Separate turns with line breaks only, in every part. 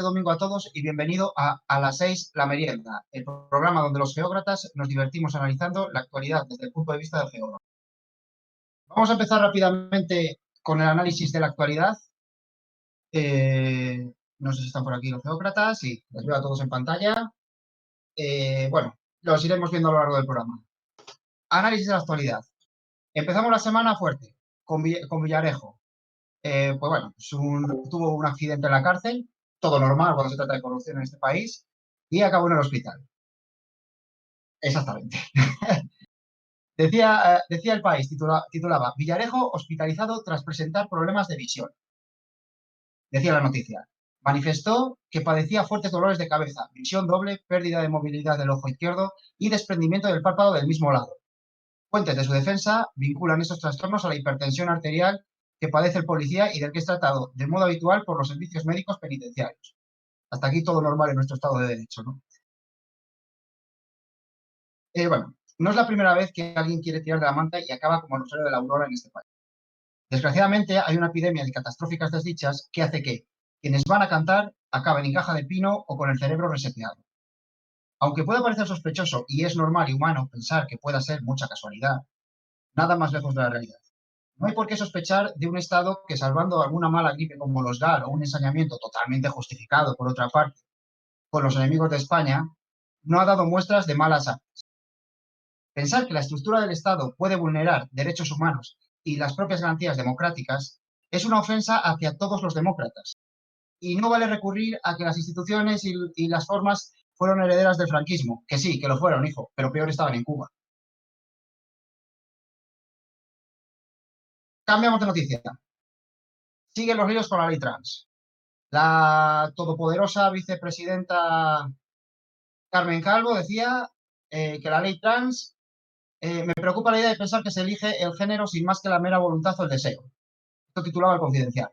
domingo a todos y bienvenido a las 6, La Merienda, el programa donde los geócratas nos divertimos analizando la actualidad desde el punto de vista del geógrafo. Vamos a empezar rápidamente con el análisis de la actualidad. No sé si están por aquí los geócratas, sí, los veo a todos en pantalla. Bueno, los iremos viendo a lo largo del programa. Análisis de la actualidad. Empezamos la semana fuerte, con Villarejo. Pues bueno, tuvo un accidente en la cárcel, todo normal cuando se trata de corrupción en este país, y acabó en el hospital. Exactamente. Decía el país, titulaba Villarejo hospitalizado tras presentar problemas de visión. Decía la noticia. Manifestó que padecía fuertes dolores de cabeza, visión doble, pérdida de movilidad del ojo izquierdo y desprendimiento del párpado del mismo lado. Fuentes de su defensa vinculan estos trastornos a la hipertensión arterial que padece el policía y del que es tratado de modo habitual por los servicios médicos penitenciarios. Hasta aquí todo normal en nuestro Estado de Derecho, ¿no? Bueno, no es la primera vez que alguien quiere tirar de la manta y acaba como el Rosario de la Aurora en este país. Desgraciadamente, hay una epidemia de catastróficas desdichas que hace que quienes van a cantar acaben en caja de pino o con el cerebro reseteado. Aunque pueda parecer sospechoso y es normal y humano pensar que pueda ser mucha casualidad, nada más lejos de la realidad. No hay por qué sospechar de un Estado que, salvando alguna mala gripe como los GAL o un ensañamiento totalmente justificado, por otra parte, con los enemigos de España, no ha dado muestras de malas artes. Pensar que la estructura del Estado puede vulnerar derechos humanos y las propias garantías democráticas es una ofensa hacia todos los demócratas. Y no vale recurrir a que las instituciones y las formas fueron herederas del franquismo, que sí, que lo fueron, hijo, pero peor estaban en Cuba. Cambiamos de noticia. Siguen los líos con la ley trans. La todopoderosa vicepresidenta Carmen Calvo decía que la ley trans, me preocupa la idea de pensar que se elige el género sin más que la mera voluntad o el deseo. Esto titulaba El Confidencial.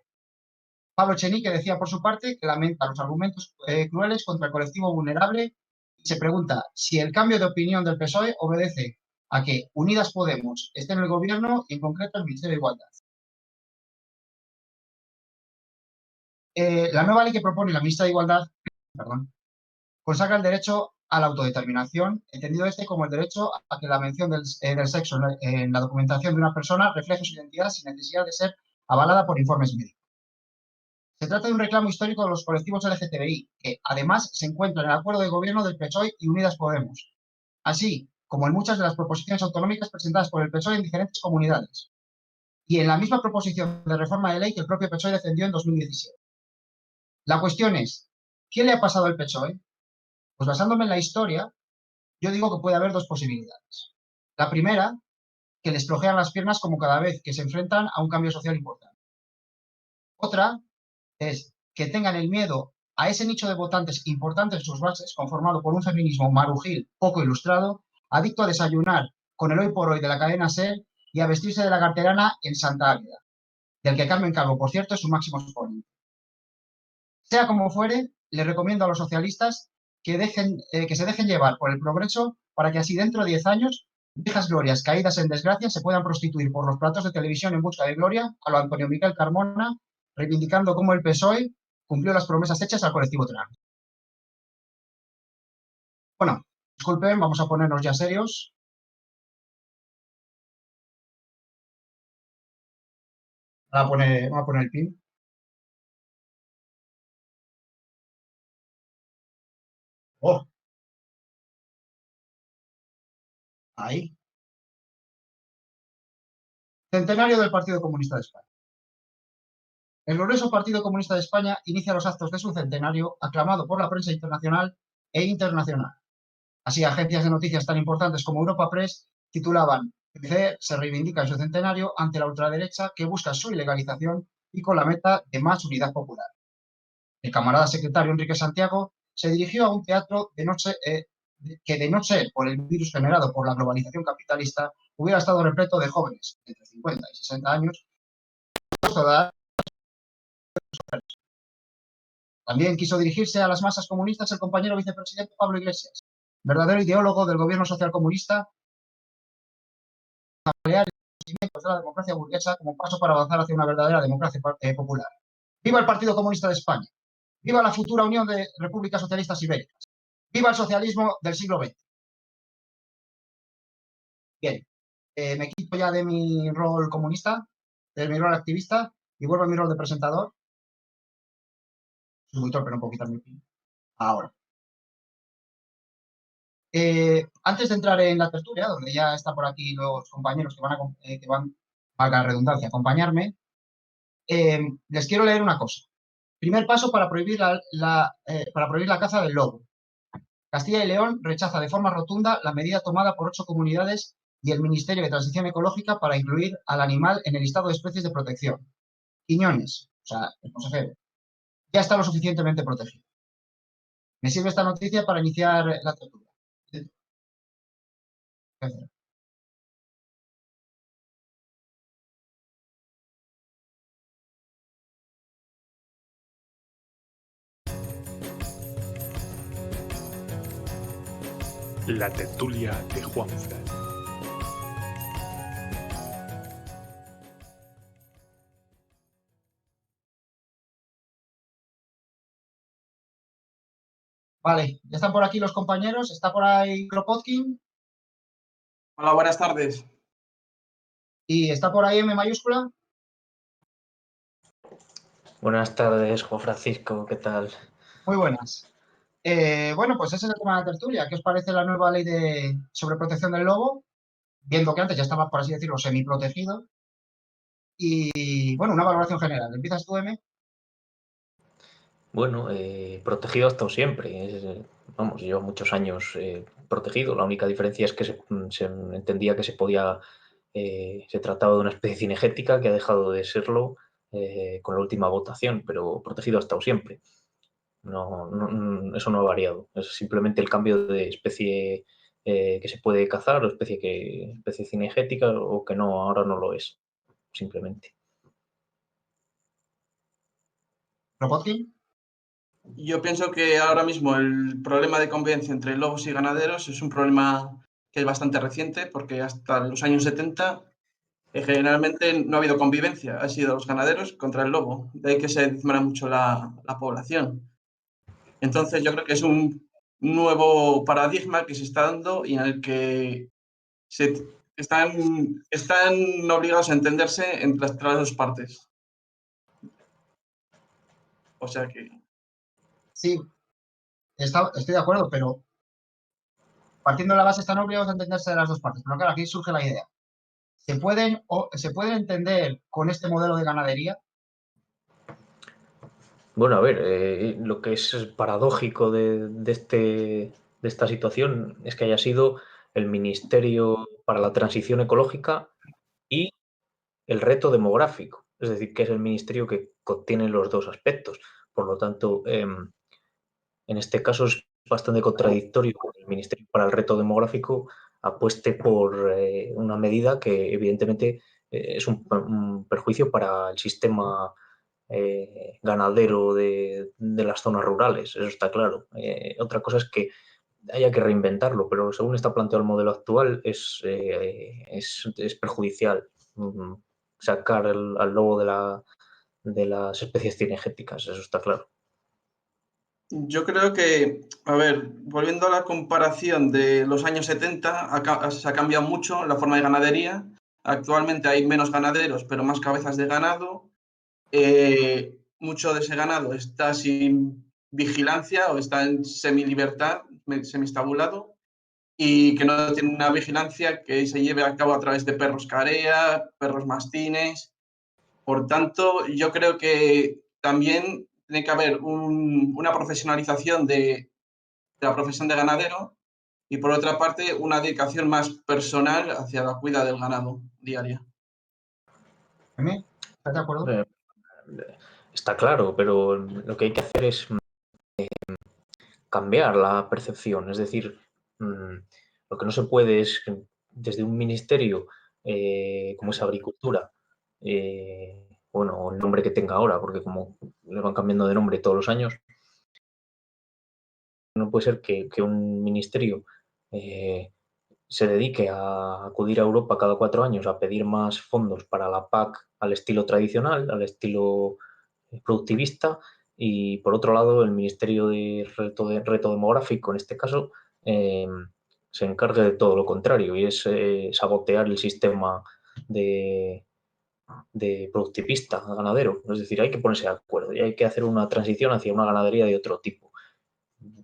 Pablo Echenique decía por su parte que lamenta los argumentos crueles contra el colectivo vulnerable y se pregunta si el cambio de opinión del PSOE obedece a que Unidas Podemos esté en el gobierno y en concreto el Ministerio de Igualdad. La nueva ley que propone la ministra de Igualdad, perdón, consagra el derecho a la autodeterminación, entendido este como el derecho a que la mención del sexo en la documentación de una persona refleje su identidad sin necesidad de ser avalada por informes médicos. Se trata de un reclamo histórico de los colectivos LGTBI, que además se encuentra en el acuerdo de gobierno del PSOE y Unidas Podemos, así como en muchas de las proposiciones autonómicas presentadas por el PSOE en diferentes comunidades, y en la misma proposición de reforma de ley que el propio PSOE defendió en 2017. La cuestión es, ¿qué le ha pasado al PSOE? Pues basándome en la historia, yo digo que puede haber dos posibilidades. La primera, que les flojean las piernas como cada vez que se enfrentan a un cambio social importante. Otra es que tengan el miedo a ese nicho de votantes importantes en sus bases, conformado por un feminismo marujil poco ilustrado, adicto a desayunar con el hoy por hoy de la cadena SER y a vestirse de la carterana en Santa Águeda, del que Carmen Calvo, por cierto, es su máximo exponente. Sea como fuere, les recomiendo a los socialistas que se dejen llevar por el progreso para que así dentro de 10 años viejas glorias caídas en desgracia se puedan prostituir por los platos de televisión en busca de gloria a lo Antonio Miguel Carmona, reivindicando cómo el PSOE cumplió las promesas hechas al colectivo trans. Bueno, disculpen, vamos a ponernos ya serios. Voy a poner el pin. Oh, ahí. Centenario del Partido Comunista de España. El glorioso Partido Comunista de España inicia los actos de su centenario aclamado por la prensa internacional e internacional. Así, agencias de noticias tan importantes como Europa Press titulaban "PCE se reivindica en su centenario ante la ultraderecha que busca su ilegalización y con la meta de más unidad popular". El camarada secretario Enrique Santiago se dirigió a un teatro que, de no ser por el virus generado por la globalización capitalista, hubiera estado repleto de jóvenes entre 50 y 60 años. También quiso dirigirse a las masas comunistas el compañero vicepresidente Pablo Iglesias, verdadero ideólogo del gobierno socialcomunista, de la democracia burguesa como paso para avanzar hacia una verdadera democracia popular. ¡Viva el Partido Comunista de España! Viva la futura Unión de Repúblicas Socialistas Ibéricas. Viva el socialismo del siglo XX. Bien, me quito ya de mi rol comunista, de mi rol activista, y vuelvo a mi rol de presentador. Soy muy torpe, no puedo quitar mi pin. Ahora. Antes de entrar en la tertulia, donde ya están por aquí los compañeros que van, valga la redundancia, a acompañarme, les quiero leer una cosa. Primer paso para prohibir la caza del lobo. Castilla y León rechaza de forma rotunda la medida tomada por 8 comunidades y el Ministerio de Transición Ecológica para incluir al animal en el listado de especies de protección. Quiñones, o sea, el consejero, ya está lo suficientemente protegido. Me sirve esta noticia para iniciar la tertulia. Gracias.
La tertulia de Juanfran.
Vale, ya están por aquí los compañeros. Está por ahí Kropotkin
Hola, buenas tardes.
y está por ahí M mayúscula.
Buenas tardes, Juan Francisco, ¿qué tal?
Muy buenas. Bueno, pues ese es el tema de la tertulia. ¿Qué os parece la nueva ley sobre protección del lobo? Viendo que antes ya estaba, por así decirlo, semiprotegido. Y bueno, una valoración general. ¿Empiezas tú, M?
Bueno, protegido ha estado siempre. Vamos, llevo muchos años protegido. La única diferencia es que se entendía que se trataba de una especie cinegética que ha dejado de serlo con la última votación, pero protegido ha estado siempre. Eso no ha variado. Es simplemente el cambio de especie que se puede cazar o especie cinegética o que no, ahora no lo es, simplemente.
¿Kropotkin?
Yo pienso que ahora mismo el problema de convivencia entre lobos y ganaderos es un problema que es bastante reciente, porque hasta los años 70 generalmente no ha habido convivencia, han sido los ganaderos contra el lobo, de ahí que se dizimara mucho la población. Entonces yo creo que es un nuevo paradigma que se está dando y en el que están obligados a entenderse entre las dos partes. O sea que...
Sí, estoy de acuerdo, pero partiendo de la base están obligados a entenderse de las dos partes. Pero claro, aquí surge la idea. ¿Se pueden entender con este modelo de ganadería?
Bueno, a ver, lo que es paradójico de esta situación es que haya sido el Ministerio para la Transición Ecológica y el reto demográfico, es decir, que es el ministerio que contiene los dos aspectos. Por lo tanto, en este caso es bastante contradictorio que el Ministerio para el Reto Demográfico apueste por una medida que evidentemente es un perjuicio para el sistema ganadero de las zonas rurales, eso está claro. Otra cosa es que haya que reinventarlo, pero según está planteado el modelo actual es perjudicial sacar al lobo de las especies cinegéticas, eso está claro.
Yo creo que, a ver, volviendo a la comparación de los años 70, se ha cambiado mucho la forma de ganadería. Actualmente hay menos ganaderos, pero más cabezas de ganado. Mucho de ese ganado está sin vigilancia o está en semilibertad, semistabulado, y que no tiene una vigilancia que se lleve a cabo a través de perros carea, perros mastines. Por tanto, yo creo que también tiene que haber una profesionalización de la profesión de ganadero y, por otra parte, una dedicación más personal hacia la cuida del ganado diaria.
M, ¿estás de acuerdo?
Está claro, pero lo que hay que hacer es cambiar la percepción. Es decir, lo que no se puede es, desde un ministerio como es Agricultura, bueno, el nombre que tenga ahora, porque como le van cambiando de nombre todos los años, no puede ser que un ministerio se dedique a acudir a Europa cada 4 años a pedir más fondos para la PAC al estilo tradicional, al estilo productivista, y por otro lado el Ministerio de Reto Demográfico, en este caso, se encargue de todo lo contrario y es sabotear el sistema de productivista ganadero. Es decir, hay que ponerse de acuerdo y hay que hacer una transición hacia una ganadería de otro tipo.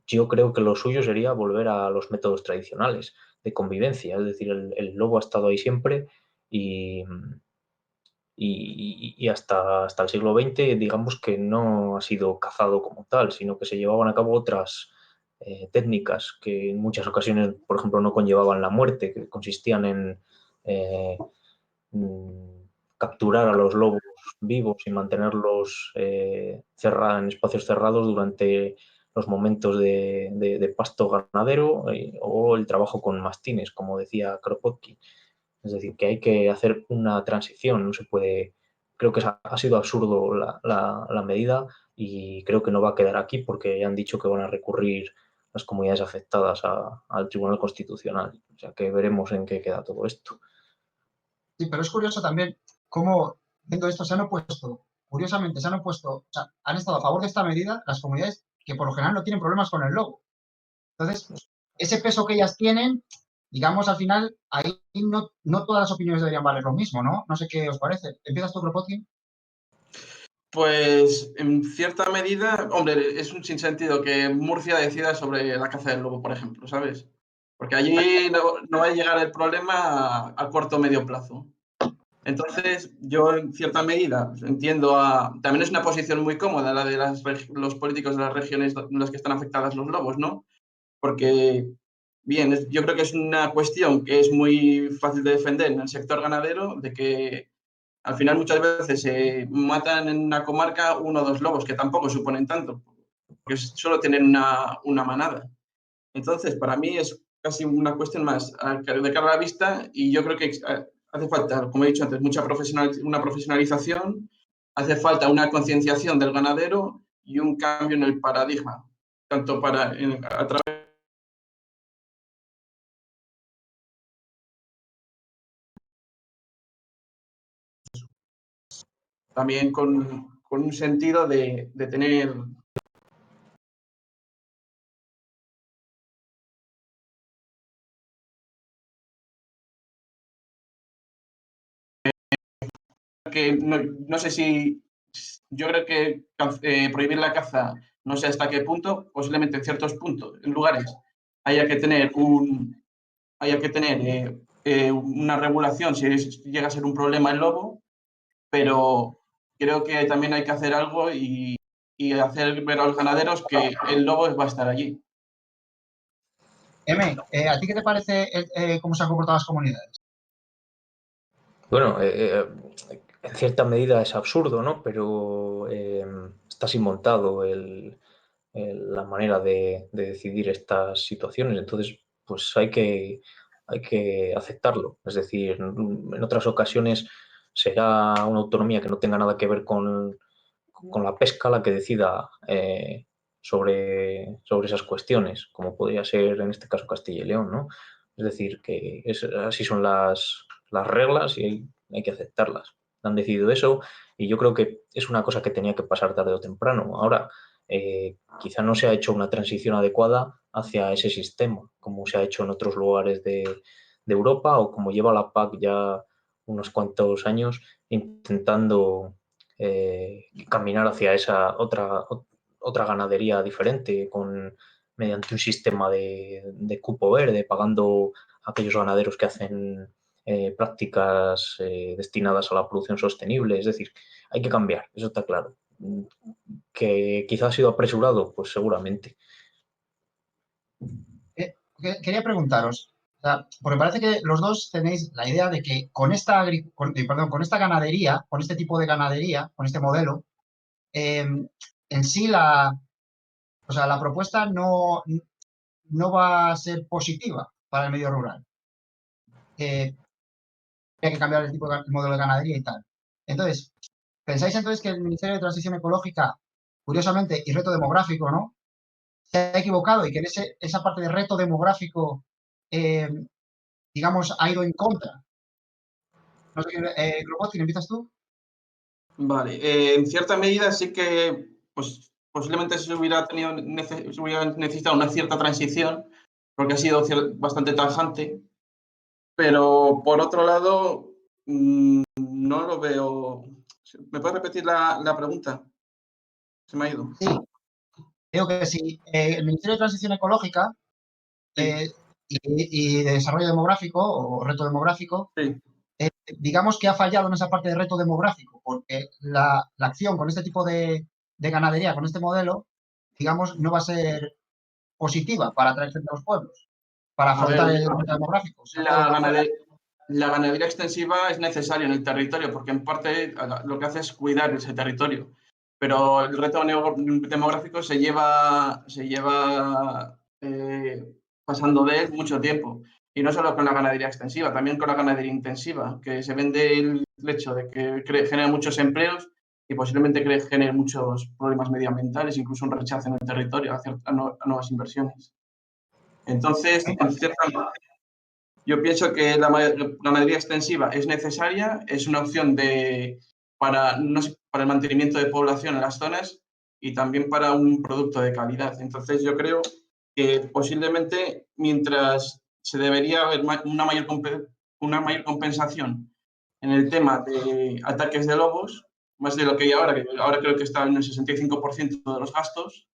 Yo creo que lo suyo sería volver a los métodos tradicionales de convivencia, es decir, el lobo ha estado ahí siempre y, hasta el siglo XX, digamos que no ha sido cazado como tal, sino que se llevaban a cabo otras técnicas que en muchas ocasiones, por ejemplo, no conllevaban la muerte, que consistían en eh, capturar a los lobos vivos y mantenerlos en espacios cerrados durante los momentos de pasto ganadero o el trabajo con mastines, como decía Kropotkin. Es decir, que hay que hacer una transición, no se puede. Creo que ha sido absurdo la medida y creo que no va a quedar aquí porque ya han dicho que van a recurrir las comunidades afectadas al Tribunal Constitucional. O sea que veremos en qué queda todo esto.
Sí, pero es curioso también cómo, viendo esto, se han opuesto, curiosamente, o sea, han estado a favor de esta medida las comunidades que por lo general no tienen problemas con el lobo. Entonces, ese peso que ellas tienen, digamos, al final, ahí no todas las opiniones deberían valer lo mismo, ¿no? No sé qué os parece. ¿Empiezas tú, Kropotkin?
Pues en cierta medida, hombre, es un sinsentido que Murcia decida sobre la caza del lobo, por ejemplo, ¿sabes? Porque allí no va a llegar el problema a corto o medio plazo. Entonces, yo en cierta medida entiendo también es una posición muy cómoda la de los políticos de las regiones en las que están afectadas los lobos, ¿no? Porque, bien, yo creo que es una cuestión que es muy fácil de defender en el sector ganadero, de que al final muchas veces se matan en una comarca uno o dos lobos, que tampoco suponen tanto, porque solo tienen una manada. Entonces, para mí es casi una cuestión más de cara a la vista y yo creo que hace falta, como he dicho antes, una profesionalización, hace falta una concienciación del ganadero y un cambio en el paradigma, tanto a través también con un sentido de tener que no sé si yo creo que prohibir la caza no sé hasta qué punto, posiblemente en ciertos puntos, en lugares, haya que tener una regulación si llega a ser un problema el lobo, pero creo que también hay que hacer algo y hacer ver a los ganaderos que el lobo va a estar allí.
¿A ti qué te parece cómo se han comportado las comunidades?
Bueno, en cierta medida es absurdo, ¿no? Pero está así montado la manera de decidir estas situaciones. Entonces, pues hay que aceptarlo. Es decir, en otras ocasiones será una autonomía que no tenga nada que ver con la pesca la que decida sobre esas cuestiones, como podría ser en este caso Castilla y León, ¿no? Es decir, que así son las reglas y hay que aceptarlas. Han decidido eso y yo creo que es una cosa que tenía que pasar tarde o temprano. Ahora, quizá no se ha hecho una transición adecuada hacia ese sistema, como se ha hecho en otros lugares de Europa o como lleva la PAC ya unos cuantos años intentando caminar hacia esa otra ganadería diferente mediante un sistema de cupo verde, pagando a aquellos ganaderos que hacen prácticas destinadas a la producción sostenible. Es decir, hay que cambiar, eso está claro. Que quizás ha sido apresurado, pues seguramente.
Quería preguntaros, o sea, porque parece que los dos tenéis la idea de que con esta ganadería, con este tipo de ganadería, con este modelo, en sí o sea, la propuesta no va a ser positiva para el medio rural. Hay que cambiar el modelo de ganadería y tal. Entonces, ¿pensáis entonces que el Ministerio de Transición Ecológica, curiosamente, y reto demográfico, ¿no? Se ha equivocado y que esa parte de reto demográfico, eh, digamos, ha ido en contra? No sé, Kropotkin, ¿empiezas tú?
Vale, en cierta medida sí que, pues posiblemente se hubiera necesitado una cierta transición, porque ha sido bastante tajante, pero por otro lado, no lo veo. ¿Me puedes repetir la pregunta? Se me ha ido.
Sí, digo que si el Ministerio de Transición Ecológica y de Desarrollo Demográfico o Reto Demográfico,
Sí.
digamos que ha fallado en esa parte de reto demográfico, porque la acción con este tipo de ganadería, con este modelo, digamos, no va a ser positiva para atraer gente a los pueblos, para afrontar el reto demográfico. O sea,
La ganadería extensiva es necesaria en el territorio porque en parte lo que hace es cuidar ese territorio, pero el reto demográfico se lleva pasando de él mucho tiempo. Y no solo con la ganadería extensiva, también con la ganadería intensiva, que se vende el hecho de que genera muchos empleos y posiblemente genere muchos problemas medioambientales, incluso un rechazo en el territorio a nuevas inversiones. Entonces, en cierta yo pienso que la ganadería extensiva es necesaria, es una opción para el mantenimiento de población en las zonas y también para un producto de calidad. Entonces yo creo que posiblemente mientras se debería haber una mayor compensación en el tema de ataques de lobos, más de lo que hay ahora, que ahora creo que está en el 65% de los gastos,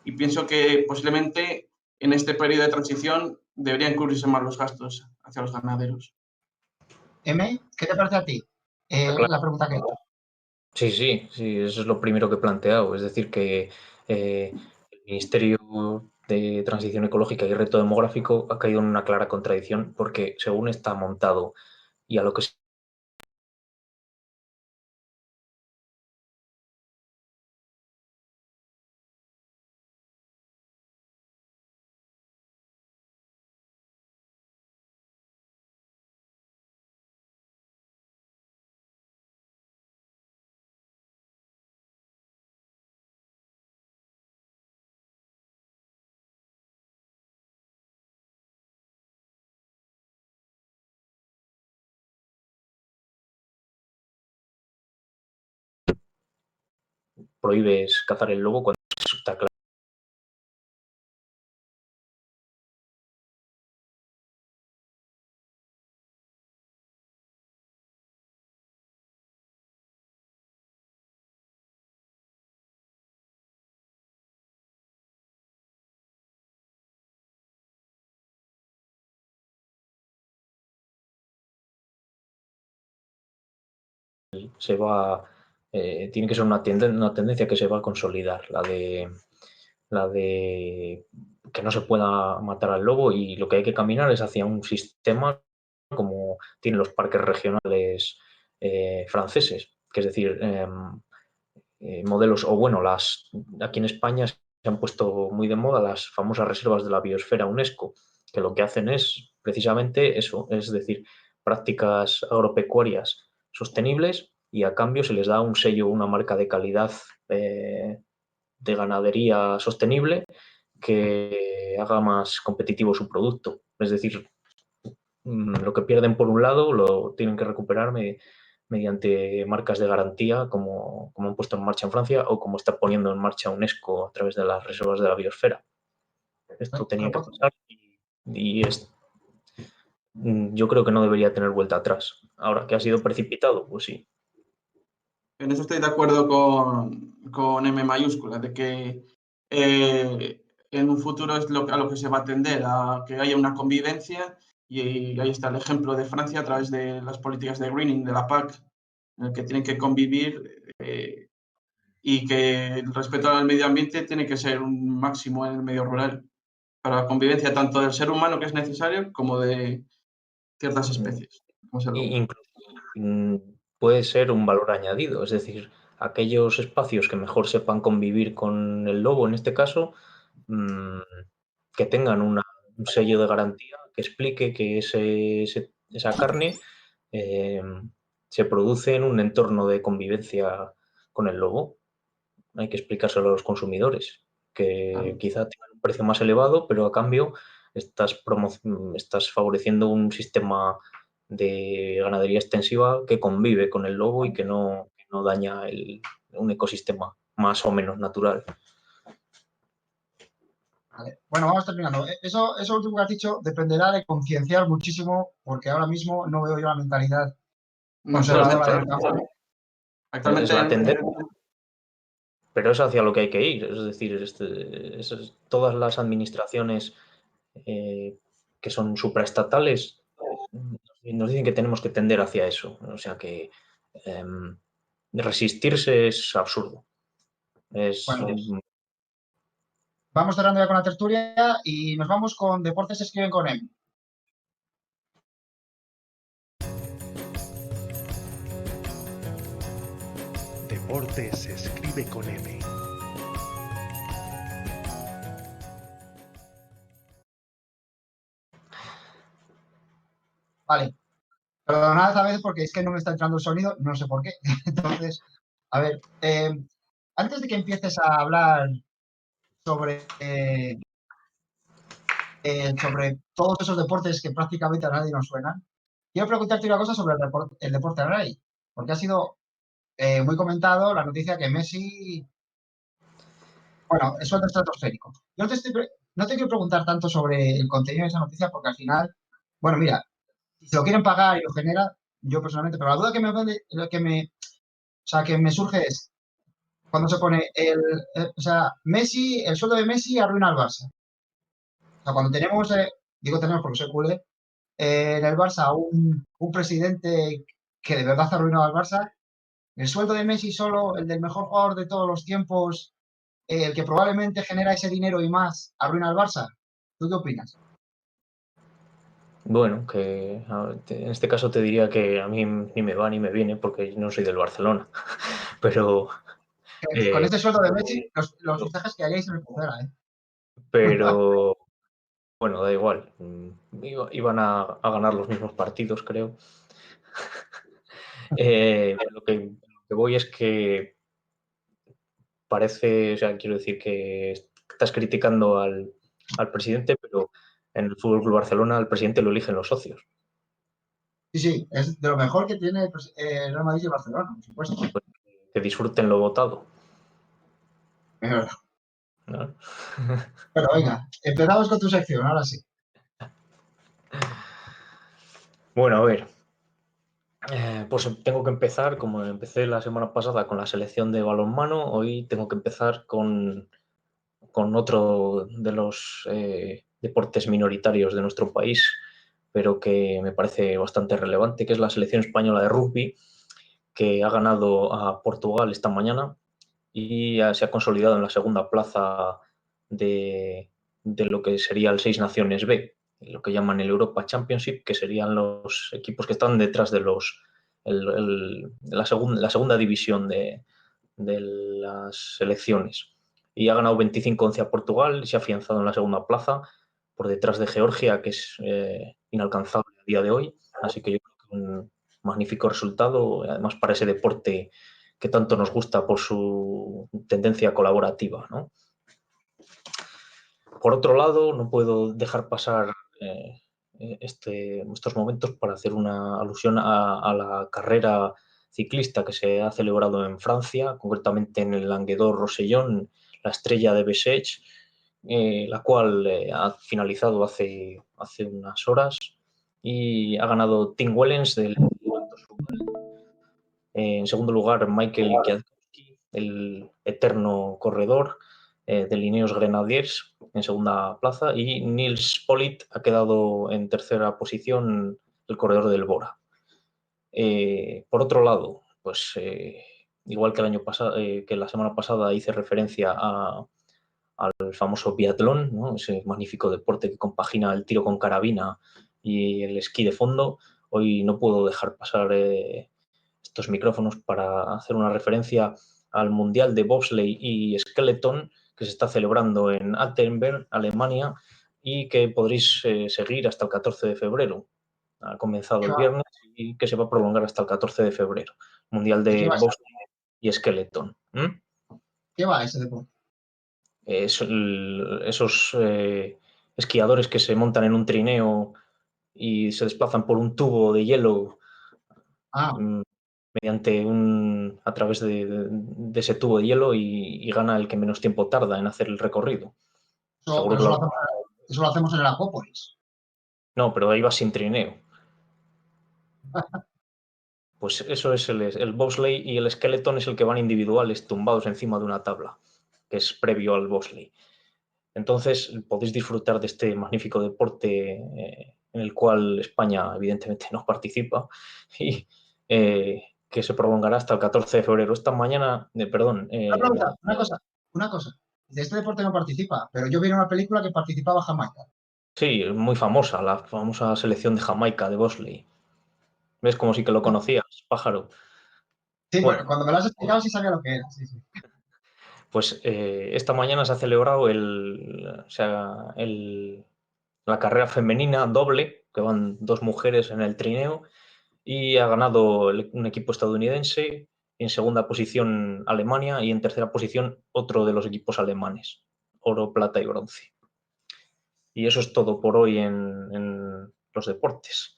y pienso que posiblemente en este periodo de transición deberían cubrirse más los gastos hacia los ganaderos.
M, ¿qué te parece a ti?
Claro.
La pregunta que he hecho.
Sí, eso es lo primero que he planteado. Es decir, que el Ministerio de Transición Ecológica y Reto Demográfico ha caído en una clara contradicción porque según está montado y a lo que prohíbes cazar el lobo cuando está claro. Tiene que ser una tendencia que se va a consolidar, la de que no se pueda matar al lobo, y lo que hay que caminar es hacia un sistema como tienen los parques regionales franceses, que es decir, modelos, o bueno, aquí en España se han puesto muy de moda las famosas reservas de la biosfera UNESCO, que lo que hacen es precisamente eso, es decir, prácticas agropecuarias sostenibles, y a cambio se les da un sello, una marca de calidad de ganadería sostenible que haga más competitivo su producto. Es decir, lo que pierden por un lado lo tienen que recuperar mediante marcas de garantía, como han puesto en marcha en Francia o como está poniendo en marcha UNESCO a través de las reservas de la biosfera. Esto tenía que pasar y yo creo que no debería tener vuelta atrás. Ahora, ¿que ha sido precipitado? Pues sí.
En eso estoy de acuerdo con M mayúscula, de que en un futuro es a lo que se va a tender, a que haya una convivencia, y ahí está el ejemplo de Francia a través de las políticas de greening de la PAC, en el que tienen que convivir y que el respeto al medio ambiente tiene que ser un máximo en el medio rural, para la convivencia tanto del ser humano, que es necesario, como de ciertas especies.
Incluso puede ser un valor añadido, es decir, aquellos espacios que mejor sepan convivir con el lobo, en este caso, que tengan un sello de garantía que explique que esa carne se produce en un entorno de convivencia con el lobo. Hay que explicárselo a los consumidores, que quizá tengan un precio más elevado, pero a cambio estás favoreciendo un sistema de ganadería extensiva que convive con el lobo y que no daña un ecosistema más o menos natural.
Vale. Bueno, vamos terminando. Eso último que has dicho dependerá de concienciar muchísimo, porque ahora mismo no veo yo la mentalidad conservadora del campo.
Actualmente,
Es la tendencia, pero es hacia lo que hay que ir. Es decir, todas las administraciones que son supraestatales nos dicen que tenemos que tender hacia eso. O sea que resistirse es absurdo.
Bueno, vamos cerrando ya con la tertulia y nos vamos con Deportes se escriben con M.
Deportes se escribe con M.
Vale. Perdonad esta vez porque es que no me está entrando el sonido, no sé por qué. Entonces, a ver, antes de que empieces a hablar sobre, sobre todos esos deportes que prácticamente a nadie nos suenan, quiero preguntarte una cosa sobre el deporte rey, porque ha sido muy comentado la noticia que Messi, bueno, es sueldo estratosférico. Yo no te quiero preguntar tanto sobre el contenido de esa noticia porque al final, bueno, mira, si se lo quieren pagar y lo genera, yo personalmente, pero la duda que me surge es, cuando se pone o sea, Messi, el sueldo de Messi arruina al Barça. O sea, cuando tenemos, digo tenemos porque soy culé, en el Barça un presidente que de verdad ha arruinado al Barça, el sueldo de Messi solo, el del mejor jugador de todos los tiempos, el que probablemente genera ese dinero y más, arruina al Barça. ¿Tú qué opinas?
Bueno, que en este caso te diría que a mí ni me va ni me viene porque no soy del Barcelona. Pero,
Con
eh,
este sueldo de Messi, los fichajes que haríais en el Pucera, ¿eh?
pero bueno, da igual. Iban a ganar los mismos partidos, creo. Lo que voy es que parece, o sea, quiero decir que estás criticando al presidente, pero en el Fútbol Club Barcelona al presidente lo eligen los socios.
Sí, sí, es de lo mejor que tiene el Real Madrid y el Barcelona, por supuesto.
Pues, que disfruten lo votado,
Es verdad.
¿no?
Pero venga, empezamos con tu sección, ahora sí.
Bueno, a ver. Pues tengo que empezar, como empecé la semana pasada con la selección de balonmano, hoy tengo que empezar con otro de los deportes minoritarios de nuestro país, pero que me parece bastante relevante, que es la selección española de rugby, que ha ganado a Portugal esta mañana y ya se ha consolidado en la segunda plaza de lo que sería el Seis Naciones B, lo que llaman el Europa Championship, que serían los equipos que están detrás de la segunda división de las selecciones. Y ha ganado 25-11 a Portugal y se ha afianzado en la segunda plaza por detrás de Georgia, que es inalcanzable a día de hoy. Así que yo creo que un magnífico resultado, además para ese deporte que tanto nos gusta por su tendencia colaborativa, ¿no? Por otro lado, no puedo dejar pasar estos momentos para hacer una alusión a la carrera ciclista que se ha celebrado en Francia, concretamente en el Languedoc-Rosellón, la Estrella de Bessèges, la cual ha finalizado hace unas horas y ha ganado Tim Wellens del en segundo lugar, Michael Kwiatkowski, el eterno corredor de Ineos Grenadiers, en segunda plaza, y Nils Politt ha quedado en tercera posición, el corredor del Bora. Por otro lado, pues igual que el año pasado, que la semana pasada hice referencia al famoso biatlón, ¿no? Ese magnífico deporte que compagina el tiro con carabina y el esquí de fondo. Hoy no puedo dejar pasar estos micrófonos para hacer una referencia al Mundial de Bobsleigh y Skeleton que se está celebrando en Altenberg, Alemania, y que podréis seguir hasta el 14 de febrero. Ha comenzado
¿Qué
el
va?
viernes y que se va a prolongar hasta el 14 de febrero. Mundial
¿De qué
de
va,
Bobsleigh y Skeleton.
qué va ese deporte?
Esos esquiadores que se montan en un trineo y se desplazan por un tubo de hielo
Ah,
mm, a través de ese tubo de hielo y gana el que menos tiempo tarda en hacer el recorrido. Seguro que
eso lo hacemos en el Acuópolis.
No, pero ahí va sin trineo. Pues eso es el bobsleigh, y el skeleton es el que van individuales tumbados encima de una tabla, que es previo al bobsleigh. Entonces podéis disfrutar de este magnífico deporte en el cual España evidentemente no participa y que se prolongará hasta el 14 de febrero. Esta mañana, perdón.
Una cosa. De este deporte no participa, pero yo vi en una película que participaba Jamaica.
Sí, muy famosa, la famosa selección de Jamaica de bobsleigh. ¿Ves? Como sí que lo conocías, pájaro.
Sí,
Bueno,
cuando me lo has explicado sí sabía lo que era. Sí, sí.
pues esta mañana se ha celebrado la carrera femenina doble, que van 2 mujeres en el trineo, y ha ganado un equipo estadounidense, en segunda posición Alemania y en tercera posición otro de los equipos alemanes, oro, plata y bronce. Y eso es todo por hoy en los deportes.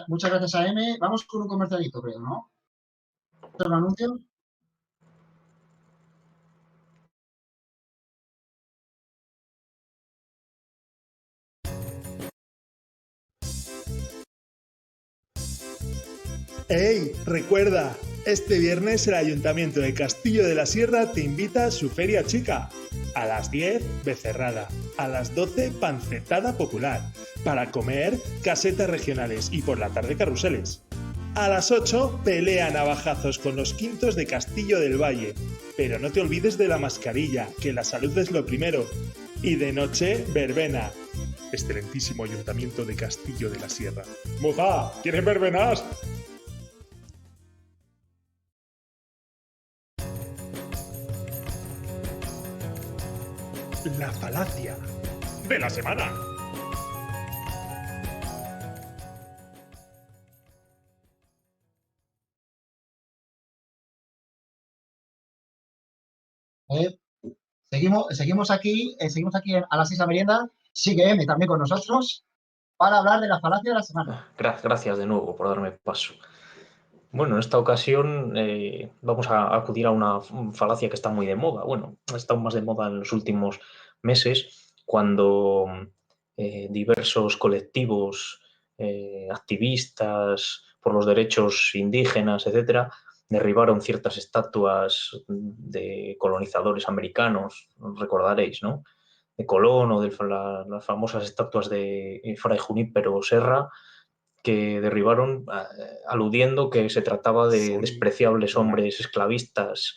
Muchas gracias a M. Vamos con un comercialito, creo, ¿no? ¿Un anuncio?
¡Ey! Recuerda, este viernes el Ayuntamiento de Castillo de la Sierra te invita a su Feria Chica. A las 10, becerrada. A las 12, pancetada popular. Para comer, casetas regionales y por la tarde carruseles. A las 8, pelea a navajazos con los quintos de Castillo del Valle. Pero no te olvides de la mascarilla, que la salud es lo primero. Y de noche, verbena. Excelentísimo Ayuntamiento de Castillo de la Sierra. ¡Moja! ¿Quieren verbenas? La falacia de la semana.
Seguimos aquí a las 6 de la merienda. Sigue M también con nosotros para hablar de la falacia de la semana.
Gracias de nuevo por darme paso. Bueno, en esta ocasión vamos a acudir a una falacia que está muy de moda. Bueno, ha estado más de moda en los últimos meses, cuando diversos colectivos, activistas por los derechos indígenas, etcétera, derribaron ciertas estatuas de colonizadores americanos, recordaréis, ¿no? De Colón, o de las famosas estatuas de Fray Junípero Serra, que derribaron aludiendo que se trataba de despreciables hombres esclavistas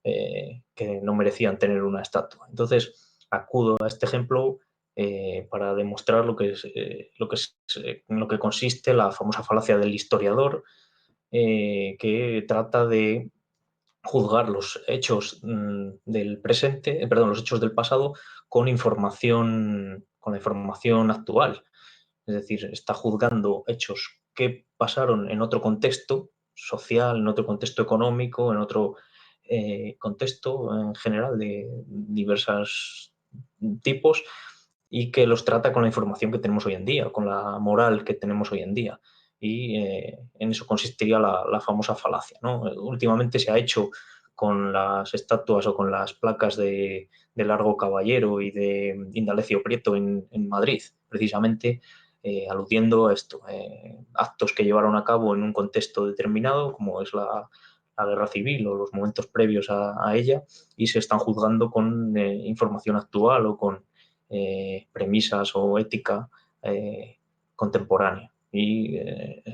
que no merecían tener una estatua. Entonces, acudo a este ejemplo para demostrar en lo que consiste la famosa falacia del historiador, que trata de juzgar los hechos del presente, perdón, los hechos del pasado con la información actual. Es decir, está juzgando hechos que pasaron en otro contexto social, en otro contexto económico, en otro contexto en general de diversos tipos, y que los trata con la información que tenemos hoy en día, con la moral que tenemos hoy en día. Y en eso consistiría la famosa falacia, ¿no? Últimamente se ha hecho con las estatuas o con las placas de Largo Caballero y de Indalecio Prieto en Madrid, precisamente aludiendo a esto, actos que llevaron a cabo en un contexto determinado, como es la guerra civil o los momentos previos a ella, y se están juzgando con información actual o con premisas o ética contemporánea. Y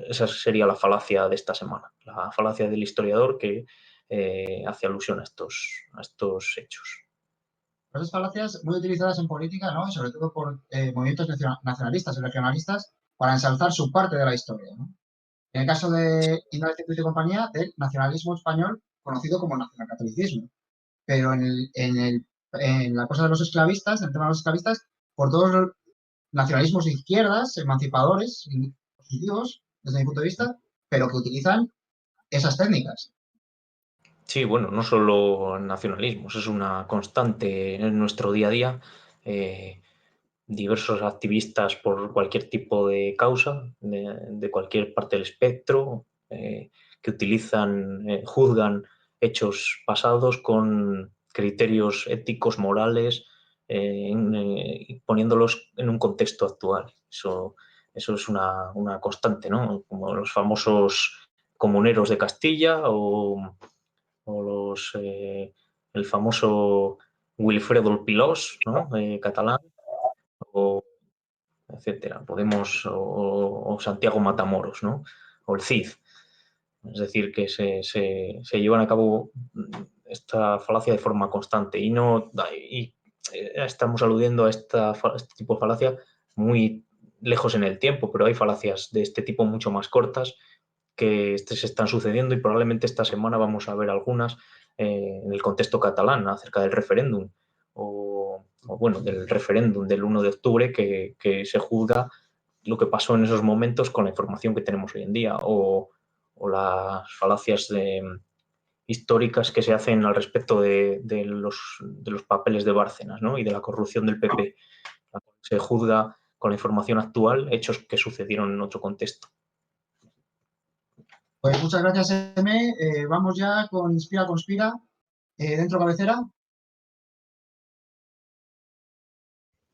esa sería la falacia de esta semana, la falacia del historiador que hace alusión a estos hechos.
Esas falacias muy utilizadas en política, ¿no? Y sobre todo por movimientos nacionalistas y regionalistas para ensalzar su parte de la historia, ¿no? En el caso de Indalecio Prieto y compañía, del nacionalismo español conocido como nacionalcatolicismo. Pero en la cosa de los esclavistas, en el tema de los esclavistas, por todos los nacionalismos de izquierdas, emancipadores, positivos, desde mi punto de vista, pero que utilizan esas técnicas.
Sí, bueno, no solo nacionalismos, es una constante en nuestro día a día. Diversos activistas por cualquier tipo de causa, de cualquier parte del espectro, que utilizan, juzgan hechos pasados con criterios éticos, morales, poniéndolos en un contexto actual. Eso es una constante, ¿no? Como los famosos comuneros de Castilla o el famoso Wilfredo el Pilós, ¿no? Catalán, o etcétera. Podemos, o Santiago Matamoros, ¿no? O el Cid. Es decir, que se llevan a cabo esta falacia de forma constante y estamos aludiendo a este tipo de falacia muy lejos en el tiempo, pero hay falacias de este tipo mucho más cortas que se están sucediendo y probablemente esta semana vamos a ver algunas en el contexto catalán acerca del referéndum o bueno, del referéndum del 1 de octubre que se juzga lo que pasó en esos momentos con la información que tenemos hoy en día o las falacias históricas que se hacen al respecto de los papeles de Bárcenas, ¿no? Y de la corrupción del PP. Se juzga con la información actual hechos que sucedieron en otro contexto.
Pues muchas gracias, M. Vamos ya con Inspira, Conspira. Dentro cabecera.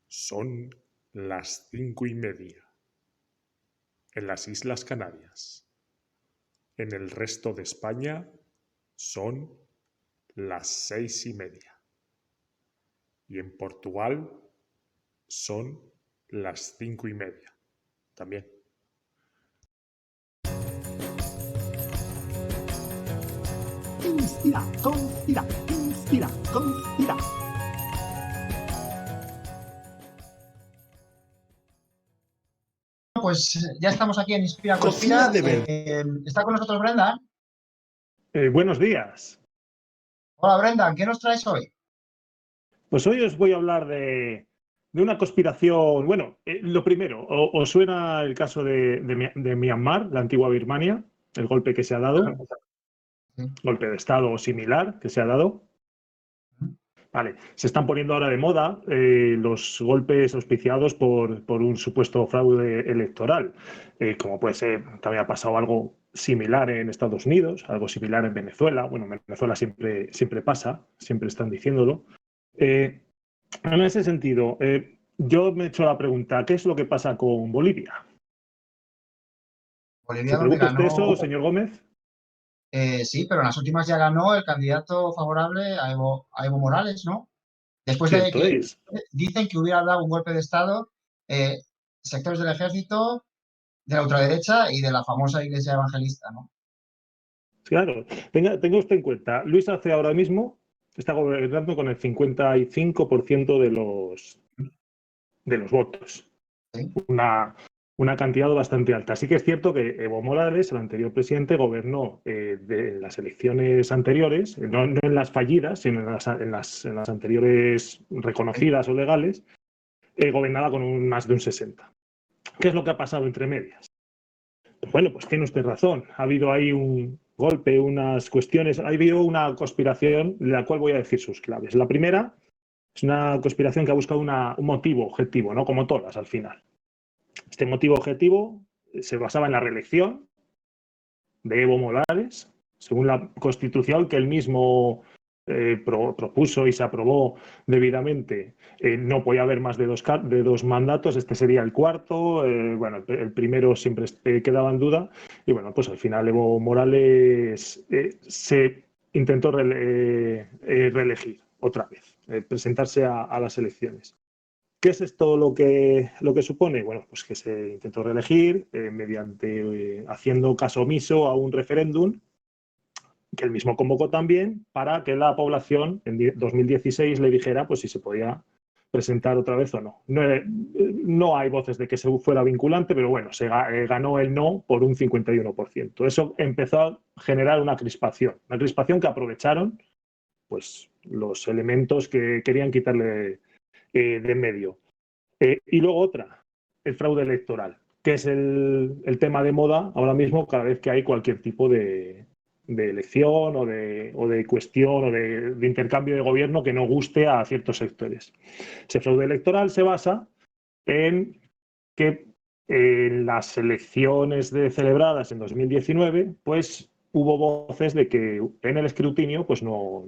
Son las 5:30 en las Islas Canarias. En el resto de España son las 6:30. Y en Portugal son las 5:30 también.
Inspira, conspira, inspira, conspira.
Pues ya estamos aquí en Inspira,
Cocina
Conspira.
de
Está con nosotros Brenda.
Buenos días.
Hola Brenda, ¿qué nos traes hoy?
Pues hoy os voy a hablar de una conspiración. Bueno, lo primero, ¿os suena el caso de Myanmar, la antigua Birmania? El golpe que se ha dado.
Sí.
Golpe de Estado similar que se ha dado. Vale, se están poniendo ahora de moda los golpes auspiciados por un supuesto fraude electoral. Como puede ser, también ha pasado algo similar en Estados Unidos, algo similar en Venezuela. Bueno, en Venezuela siempre pasa, siempre están diciéndolo. En ese sentido, yo me he hecho la pregunta, ¿qué es lo que pasa con Bolivia?
Bolivia,
¿Se
donde
pregunta usted
ganó.
eso, señor Gómez?
Sí, pero en las últimas ya ganó el candidato favorable a Evo Morales, ¿no? Después de
Cierto
que
es.
dicen que hubiera dado un golpe de Estado, sectores del ejército, de la ultraderecha y de la famosa iglesia evangelista, ¿no?
Claro, tenga usted en cuenta, Luis Arce ahora mismo está gobernando con el 55% de los votos.
Sí.
Una cantidad bastante alta. Sí que es cierto que Evo Morales, el anterior presidente, gobernó de las elecciones anteriores, no en las fallidas, sino en las anteriores reconocidas o legales, gobernaba con más de un 60%. ¿Qué es lo que ha pasado entre medias? Pues bueno, pues tiene usted razón. Ha habido ahí un golpe, unas cuestiones, ha habido una conspiración de la cual voy a decir sus claves. La primera es una conspiración que ha buscado un motivo objetivo, ¿no? Como todas al final. Este motivo objetivo se basaba en la reelección de Evo Morales, según la Constitución que él mismo propuso y se aprobó debidamente. No podía haber más de dos mandatos, este sería el cuarto. Bueno, el primero siempre quedaba en duda. Y bueno, pues al final Evo Morales se intentó reelegir otra vez, presentarse a las elecciones. ¿Qué es esto lo que supone? Bueno, pues que se intentó reelegir mediante haciendo caso omiso a un referéndum que él mismo convocó también para que la población en 2016 le dijera pues si se podía presentar otra vez o no. No hay voces de que se fuera vinculante, pero bueno, se ganó el no por un 51%. Eso empezó a generar una crispación que aprovecharon pues los elementos que querían quitarle de en medio. Y luego otra, el fraude electoral, que es el tema de moda ahora mismo cada vez que hay cualquier tipo de elección o de cuestión o de intercambio de gobierno que no guste a ciertos sectores. Ese fraude electoral se basa en que en las elecciones celebradas en 2019, pues hubo voces de que en el escrutinio pues no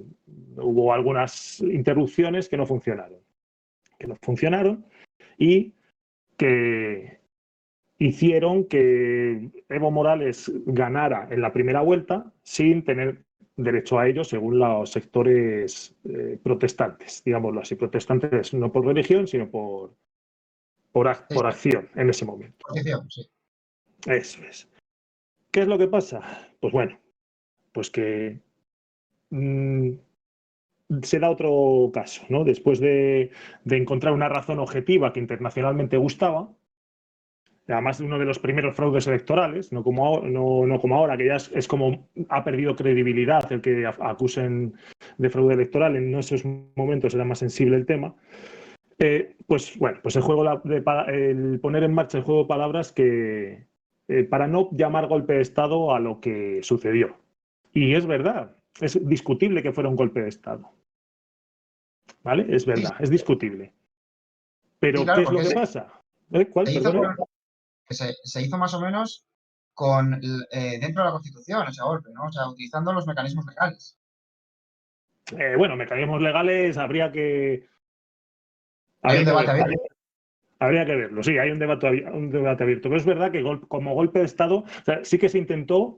hubo algunas interrupciones que no funcionaron. no funcionaron y que hicieron que Evo Morales ganara en la primera vuelta sin tener derecho a ello según los sectores protestantes, digámoslo así, protestantes no por religión, sino por acción en ese momento.
Posición, sí.
Eso es. ¿Qué es lo que pasa? Pues bueno, pues que se da otro caso, ¿no? Después de encontrar una razón objetiva que internacionalmente gustaba, además uno de los primeros fraudes electorales, no como ahora, que ya es como ha perdido credibilidad el que acusen de fraude electoral, en esos momentos era más sensible el tema. Pues bueno, pues el poner en marcha el juego de palabras que para no llamar golpe de Estado a lo que sucedió. Y es verdad, es discutible que fuera un golpe de Estado. ¿Vale? Es verdad, es discutible. Pero
Sí, claro,
¿qué es lo que pasa? ¿Cuál? Perdona.
Se hizo más o menos con dentro de la Constitución ese golpe, ¿no? O sea, utilizando los mecanismos legales.
Bueno, mecanismos legales habría que Habría que verlo, sí, hay un debate abierto. Pero es verdad que como golpe de Estado, o sea, sí que se intentó,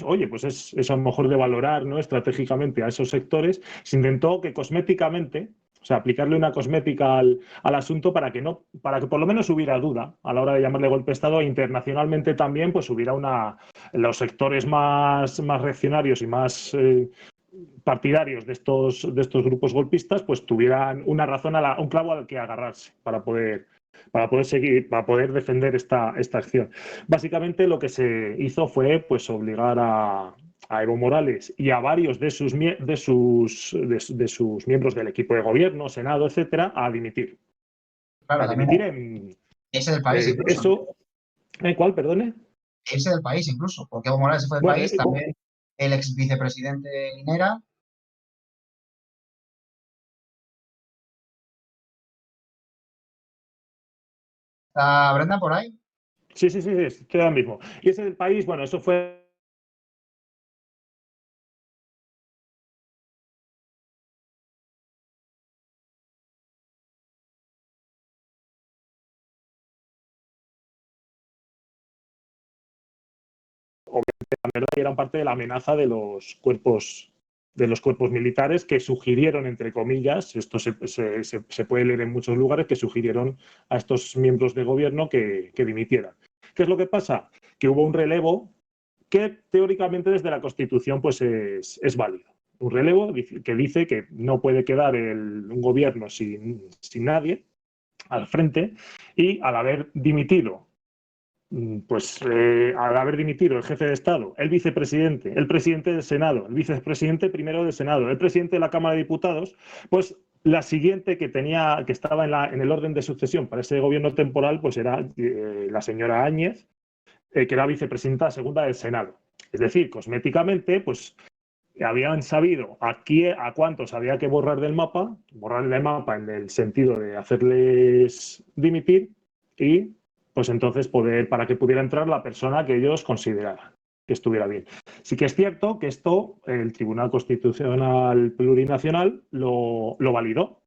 oye, pues es a lo mejor de valorar, ¿no?, estratégicamente a esos sectores, se intentó que cosméticamente, o sea, aplicarle una cosmética al asunto para que por lo menos hubiera duda a la hora de llamarle golpe de Estado, e internacionalmente también pues hubiera los sectores más reaccionarios y más partidarios de estos grupos golpistas, pues tuvieran una razón, un clavo al que agarrarse para poder defender esta acción. Básicamente lo que se hizo fue pues obligar a Evo Morales y a varios de sus miembros del equipo de gobierno, Senado, etcétera, a dimitir.
Claro,
a dimitir
ese del país incluso.
Eso, ¿cuál, perdone?
Ese del país incluso, porque Evo Morales se fue del país, también el ex vicepresidente Linera. ¿Está Brenda por ahí?
Sí, estoy ahora mismo. Y ese del país, bueno, eso fue la verdad que eran parte de la amenaza de los cuerpos militares que sugirieron, entre comillas, esto se puede leer en muchos lugares, que sugirieron a estos miembros de gobierno que dimitieran. ¿Qué es lo que pasa? Que hubo un relevo que teóricamente desde la Constitución pues es válido. Un relevo que dice que no puede quedar un gobierno sin nadie al frente, y al haber dimitido el jefe de Estado, el vicepresidente, el presidente del Senado, el vicepresidente primero del Senado, el presidente de la Cámara de Diputados, pues la siguiente que estaba en el orden de sucesión para ese gobierno temporal, pues era la señora Áñez, que era vicepresidenta segunda del Senado. Es decir, cosméticamente, pues habían sabido a cuántos había que borrar del mapa en el sentido de hacerles dimitir y pues entonces para que pudiera entrar la persona que ellos consideraban que estuviera bien. Sí que es cierto que esto el Tribunal Constitucional Plurinacional lo validó.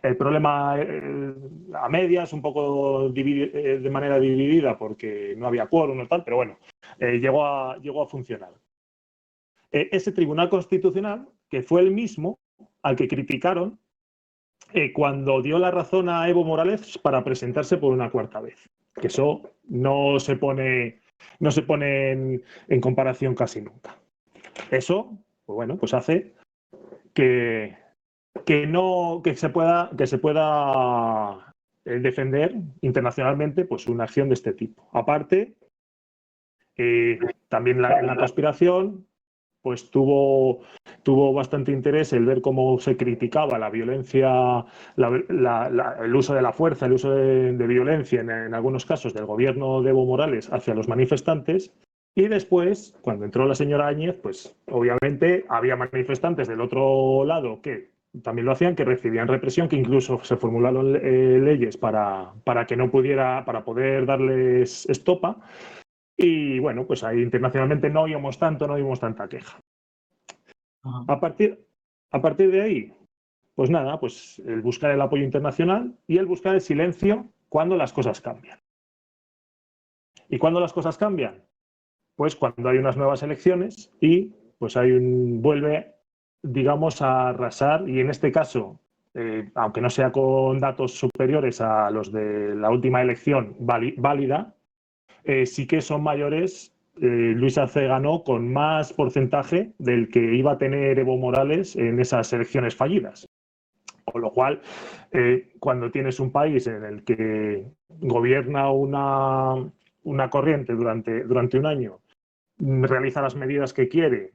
El problema a medias, un poco de manera dividida porque no había quórum o tal, pero bueno, llegó a funcionar. Ese Tribunal Constitucional, que fue el mismo al que criticaron cuando dio la razón a Evo Morales para presentarse por una cuarta vez. Que eso no se pone en comparación casi nunca. Eso, pues bueno, pues hace que se pueda defender internacionalmente pues una acción de este tipo. Aparte, también en la conspiración pues tuvo bastante interés el ver cómo se criticaba la violencia, el uso de la fuerza, el uso de violencia en algunos casos del gobierno de Evo Morales hacia los manifestantes. Y después, cuando entró la señora Áñez, pues obviamente había manifestantes del otro lado que también lo hacían, que recibían represión, que incluso se formularon leyes para que no pudiera, para poder darles estopa. Y bueno, pues ahí internacionalmente no oímos tanta queja. A partir de ahí, pues nada, pues el buscar el apoyo internacional y el buscar el silencio cuando las cosas cambian. ¿Y cuándo las cosas cambian? Pues cuando hay unas nuevas elecciones y pues vuelve, digamos, a arrasar, y en este caso, aunque no sea con datos superiores a los de la última elección válida, sí que son mayores. Luis Arce ganó con más porcentaje del que iba a tener Evo Morales en esas elecciones fallidas. Con lo cual, cuando tienes un país en el que gobierna una corriente durante un año, realiza las medidas que quiere,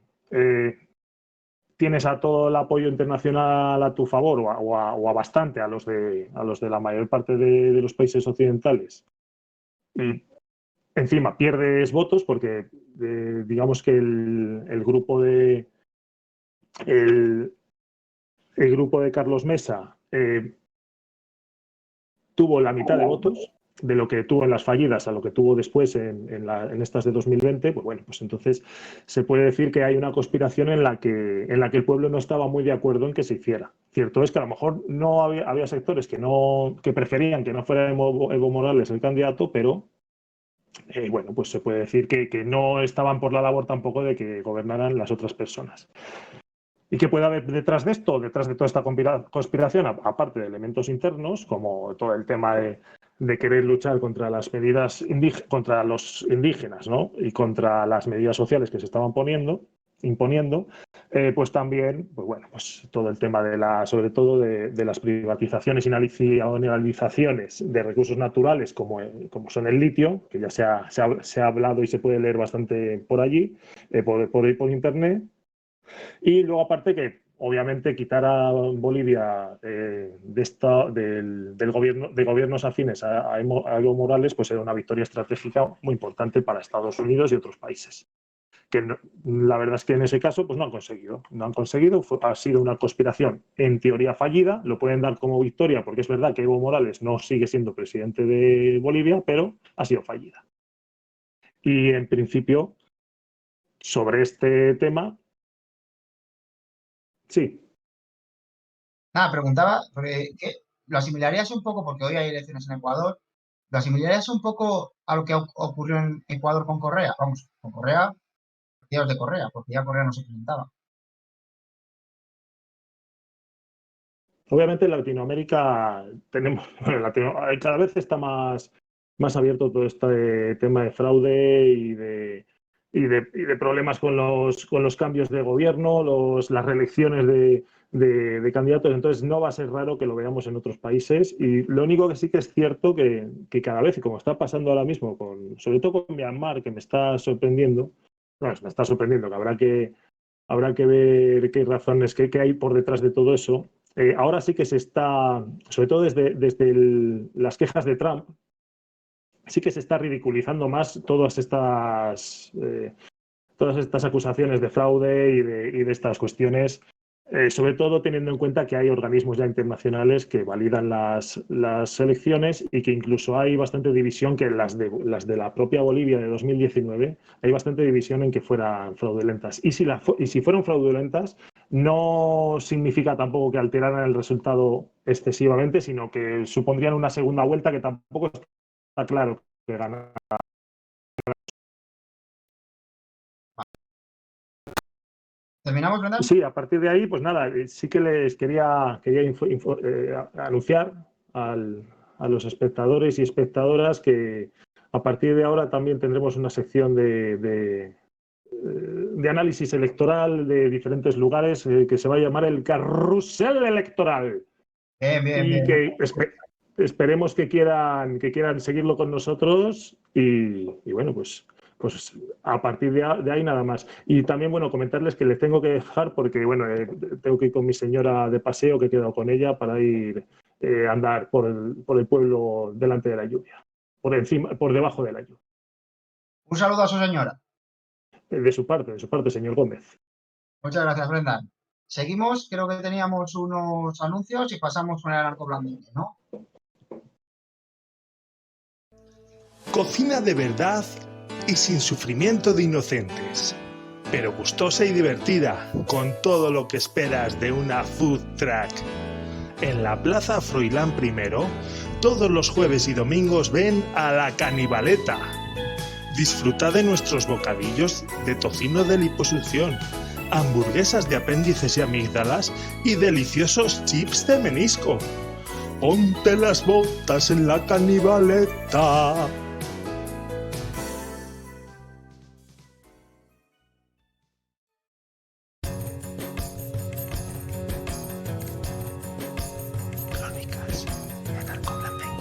tienes a todo el apoyo internacional a tu favor o a bastante, a los de la mayor parte de los países occidentales, y encima pierdes votos porque digamos que el grupo de Carlos Mesa tuvo la mitad de votos de lo que tuvo en las fallidas a lo que tuvo después en estas de 2020, pues bueno, pues entonces se puede decir que hay una conspiración en la que el pueblo no estaba muy de acuerdo en que se hiciera. Cierto es que a lo mejor no había sectores que preferían que no fuera Evo Morales el candidato, pero bueno, pues se puede decir que no estaban por la labor tampoco de que gobernaran las otras personas. ¿Y qué puede haber detrás de esto? Detrás de toda esta conspiración, aparte de elementos internos, como todo el tema de querer luchar contra las medidas contra los indígenas, ¿no? Y contra las medidas sociales que se estaban imponiendo, pues también, pues bueno, pues todo el tema sobre todo de las privatizaciones y nacionalizaciones de recursos naturales como son el litio, que ya se ha hablado y se puede leer bastante por allí, por internet. Y luego, aparte, que obviamente quitar a Bolivia de gobiernos afines a Evo Morales, pues era una victoria estratégica muy importante para Estados Unidos y otros países. Que la verdad es que en ese caso pues no han conseguido. Ha sido una conspiración en teoría fallida, lo pueden dar como victoria porque es verdad que Evo Morales no sigue siendo presidente de Bolivia, pero ha sido fallida. Y en principio, sobre este tema, sí.
Nada, preguntaba, porque lo asimilarías un poco, porque hoy hay elecciones en Ecuador, lo asimilarías un poco a lo que ocurrió en Ecuador con Correa. Vamos, con Correa, partidos de Correa, porque ya Correa no se presentaba.
Obviamente en Latinoamérica cada vez está más abierto todo este tema de fraude y de problemas con los cambios de gobierno, las reelecciones de candidatos. Entonces no va a ser raro que lo veamos en otros países. Y lo único que sí que es cierto que cada vez, y como está pasando ahora mismo, sobre todo con Myanmar, que me está sorprendiendo, que habrá que ver qué razones, qué hay por detrás de todo eso. Ahora sí que se está, sobre todo desde las quejas de Trump, sí que se está ridiculizando más todas estas acusaciones de fraude y de estas cuestiones, sobre todo teniendo en cuenta que hay organismos ya internacionales que validan las elecciones y que incluso hay bastante división, que las de la propia Bolivia de 2019, hay bastante división en que fueran fraudulentas. Y si fueron fraudulentas, no significa tampoco que alteraran el resultado excesivamente, sino que supondrían una segunda vuelta que tampoco está claro que ganara.
¿Terminamos, Brendan?
Sí, a partir de ahí, pues nada, sí que les quería anunciar a los espectadores y espectadoras que a partir de ahora también tendremos una sección de análisis electoral de diferentes lugares que se va a llamar el Carrusel Electoral.
Bien.
Que esperemos que quieran seguirlo con nosotros y bueno, pues a partir de ahí nada más. Y también, bueno, comentarles que les tengo que dejar porque, bueno, tengo que ir con mi señora de paseo, que he quedado con ella, para ir a andar por el pueblo delante de la lluvia, por debajo de la lluvia.
Un saludo a su señora.
De su parte, señor Gómez.
Muchas gracias, Brendan. Seguimos, creo que teníamos unos anuncios y pasamos con el narcoblandengue, ¿no?
Cocina de verdad y sin sufrimiento de inocentes, pero gustosa y divertida, con todo lo que esperas de una food truck. En la Plaza Froilán I, todos los jueves y domingos ven a La Canibaleta. Disfruta de nuestros bocadillos de tocino de liposucción, hamburguesas de apéndices y amígdalas y deliciosos chips de menisco. Ponte las botas en La Canibaleta. Crónicas de Narcoblandengue.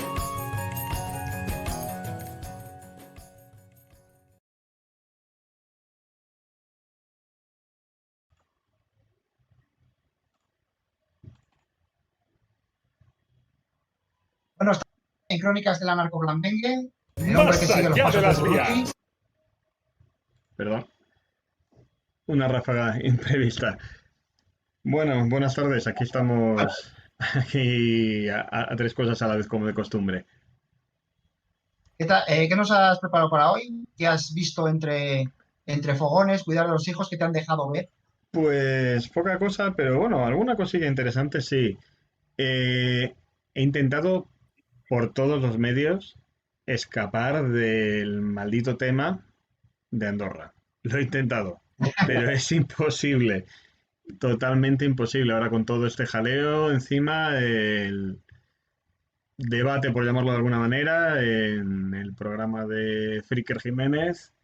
Bueno, estamos en Crónicas de la Narcoblandengue. El hombre que
Más
sigue los
allá
pasos
de las
de Urruti.
vías. Perdón. Una ráfaga imprevista. Bueno, buenas tardes. Aquí estamos. Aquí a tres cosas a la vez, como de costumbre.
¿Qué nos has preparado para hoy? ¿Qué has visto entre fogones, cuidar de los hijos que te han dejado ver?
Pues poca cosa, pero bueno, alguna cosilla interesante sí. He intentado por todos los medios escapar del maldito tema de Andorra. Lo he intentado, pero es imposible. Totalmente imposible. Ahora con todo este jaleo encima, el debate, por llamarlo de alguna manera, en el programa de Fricker Jiménez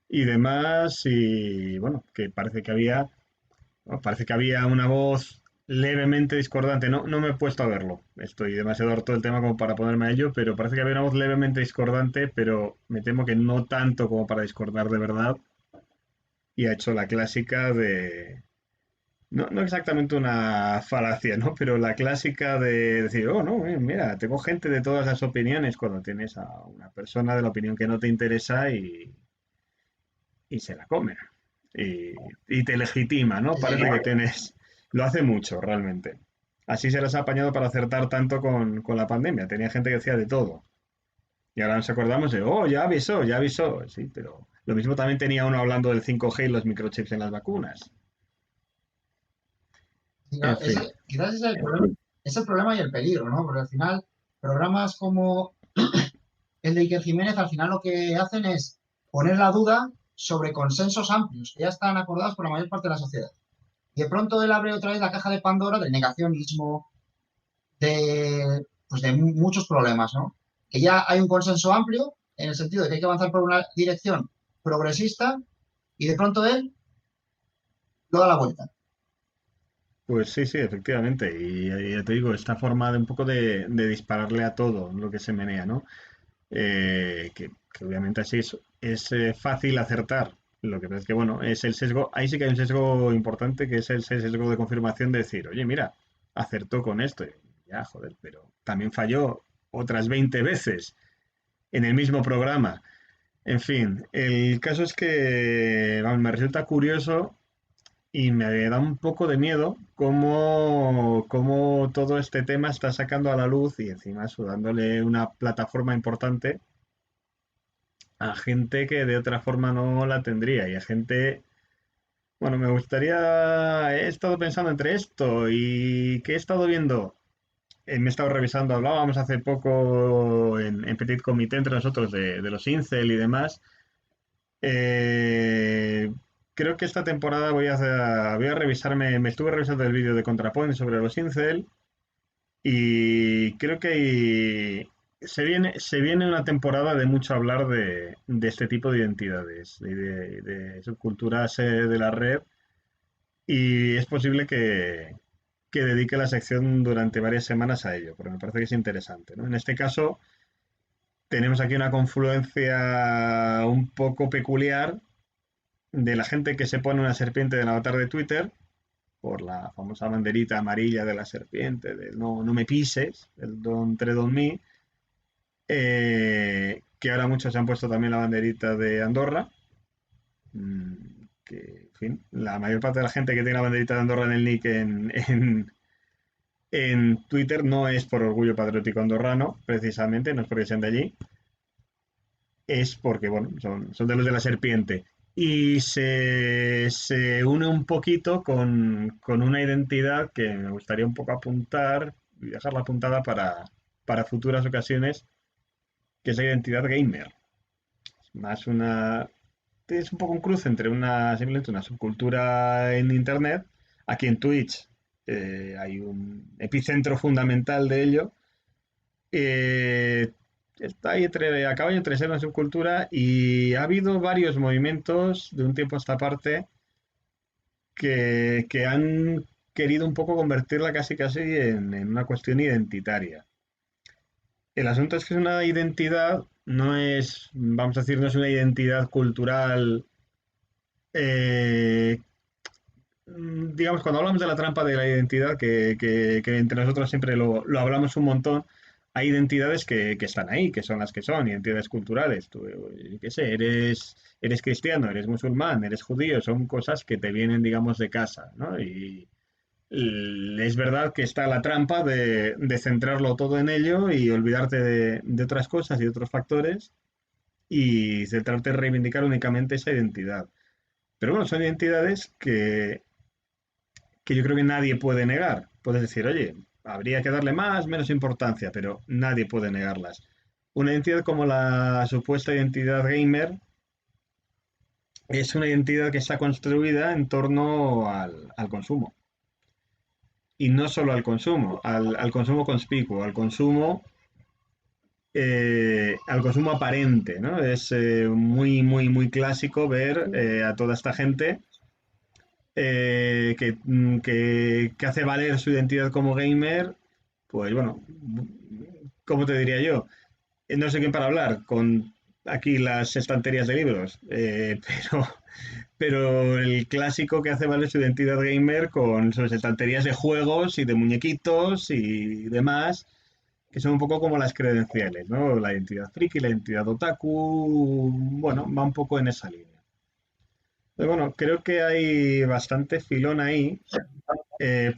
y demás, y bueno, que parece que había una voz levemente discordante. No me he puesto a verlo. Estoy demasiado harto del tema como para ponerme a ello, pero parece que había una voz levemente discordante, pero me temo que no tanto como para discordar de verdad. Y ha hecho la clásica de... No exactamente una falacia, ¿no? Pero la clásica de decir, oh, no, mira, tengo gente de todas las opiniones cuando tienes a una persona de la opinión que no te interesa y se la come. Y te legitima, ¿no? Parece que tienes... Lo hace mucho, realmente. Así se las ha apañado para acertar tanto con la pandemia. Tenía gente que decía de todo. Y ahora nos acordamos de, oh, ya avisó, ya avisó. Sí, pero lo mismo también tenía uno hablando del 5G y los microchips en las vacunas. En fin.
Quizás es el problema y el peligro, ¿no? Porque al final, programas como el de Iker Jiménez, al final lo que hacen es poner la duda sobre consensos amplios que ya están acordados por la mayor parte de la sociedad. Y de pronto él abre otra vez la caja de Pandora del negacionismo, de muchos problemas, ¿no? Que ya hay un consenso amplio en el sentido de que hay que avanzar por una dirección progresista y de pronto él lo da la vuelta.
Pues sí, efectivamente. Y ya te digo, esta forma de un poco de dispararle a todo lo que se menea, ¿no? Que obviamente así es fácil acertar. Lo que pasa es que, bueno, es el sesgo. Ahí sí que hay un sesgo importante, que es el sesgo de confirmación de decir, oye, mira, acertó con esto. Y ya, joder, pero también falló otras 20 veces en el mismo programa. En fin, el caso es que vamos, me resulta curioso y me da un poco de miedo cómo todo este tema está sacando a la luz y encima dándole una plataforma importante a gente que de otra forma no la tendría y a gente, bueno, he estado pensando entre esto y que he estado viendo, me he estado revisando, hablábamos hace poco en Petit Comité entre nosotros de los incel y demás. Eh, Creo que esta temporada voy a revisarme, me estuve revisando el vídeo de ContraPoint sobre los incel y creo que se viene una temporada de mucho hablar de este tipo de identidades y de subculturas de la red y es posible que dedique la sección durante varias semanas a ello, porque me parece que es interesante, ¿no? En este caso tenemos aquí una confluencia un poco peculiar de la gente que se pone una serpiente del avatar de Twitter por la famosa banderita amarilla de la serpiente, del no me pises, el don't tread on me, que ahora muchos se han puesto también la banderita de Andorra, que, en fin, la mayor parte de la gente que tiene la banderita de Andorra en el nick en Twitter no es por orgullo patriótico andorrano, precisamente, no es porque sean de allí, es porque, bueno, son de los de la serpiente. y se une un poquito con una identidad que me gustaría un poco apuntar y dejarla apuntada para futuras ocasiones, que es la identidad gamer. Más una, es un poco un cruce entre simplemente una subcultura en Internet. Aquí en Twitch hay un epicentro fundamental de ello. Eh, Está ahí a caballo entre ser una subcultura y ha habido varios movimientos de un tiempo a esta parte que han querido un poco convertirla casi casi en una cuestión identitaria. El asunto es que es una identidad, no es, vamos a decir, no es una identidad cultural. eh, digamos, cuando hablamos de la trampa de la identidad, que entre nosotros siempre lo hablamos un montón, hay identidades que están ahí, que son las que son, identidades culturales. Tú, yo qué sé, eres cristiano, eres musulmán, eres judío, son cosas que te vienen, digamos, de casa, ¿no? Y es verdad que está la trampa de centrarlo todo en ello y olvidarte de otras cosas y de otros factores y centrarte en reivindicar únicamente esa identidad. Pero bueno, son identidades que yo creo que nadie puede negar. Puedes decir, oye, habría que darle más, menos importancia, pero nadie puede negarlas. Una identidad como la supuesta identidad gamer es una identidad que está construida en torno al consumo. Y no solo al consumo, al consumo conspicuo, al consumo aparente, ¿no? Es muy, muy, muy clásico ver a toda esta gente que hace valer su identidad como gamer, pues bueno, ¿cómo te diría yo? No sé quién para hablar con aquí las estanterías de libros, pero el clásico que hace valer su identidad gamer con sus estanterías de juegos y de muñequitos y demás, que son un poco como las credenciales, ¿no? La identidad friki, la identidad otaku, bueno, va un poco en esa línea. Pero bueno, creo que hay bastante filón ahí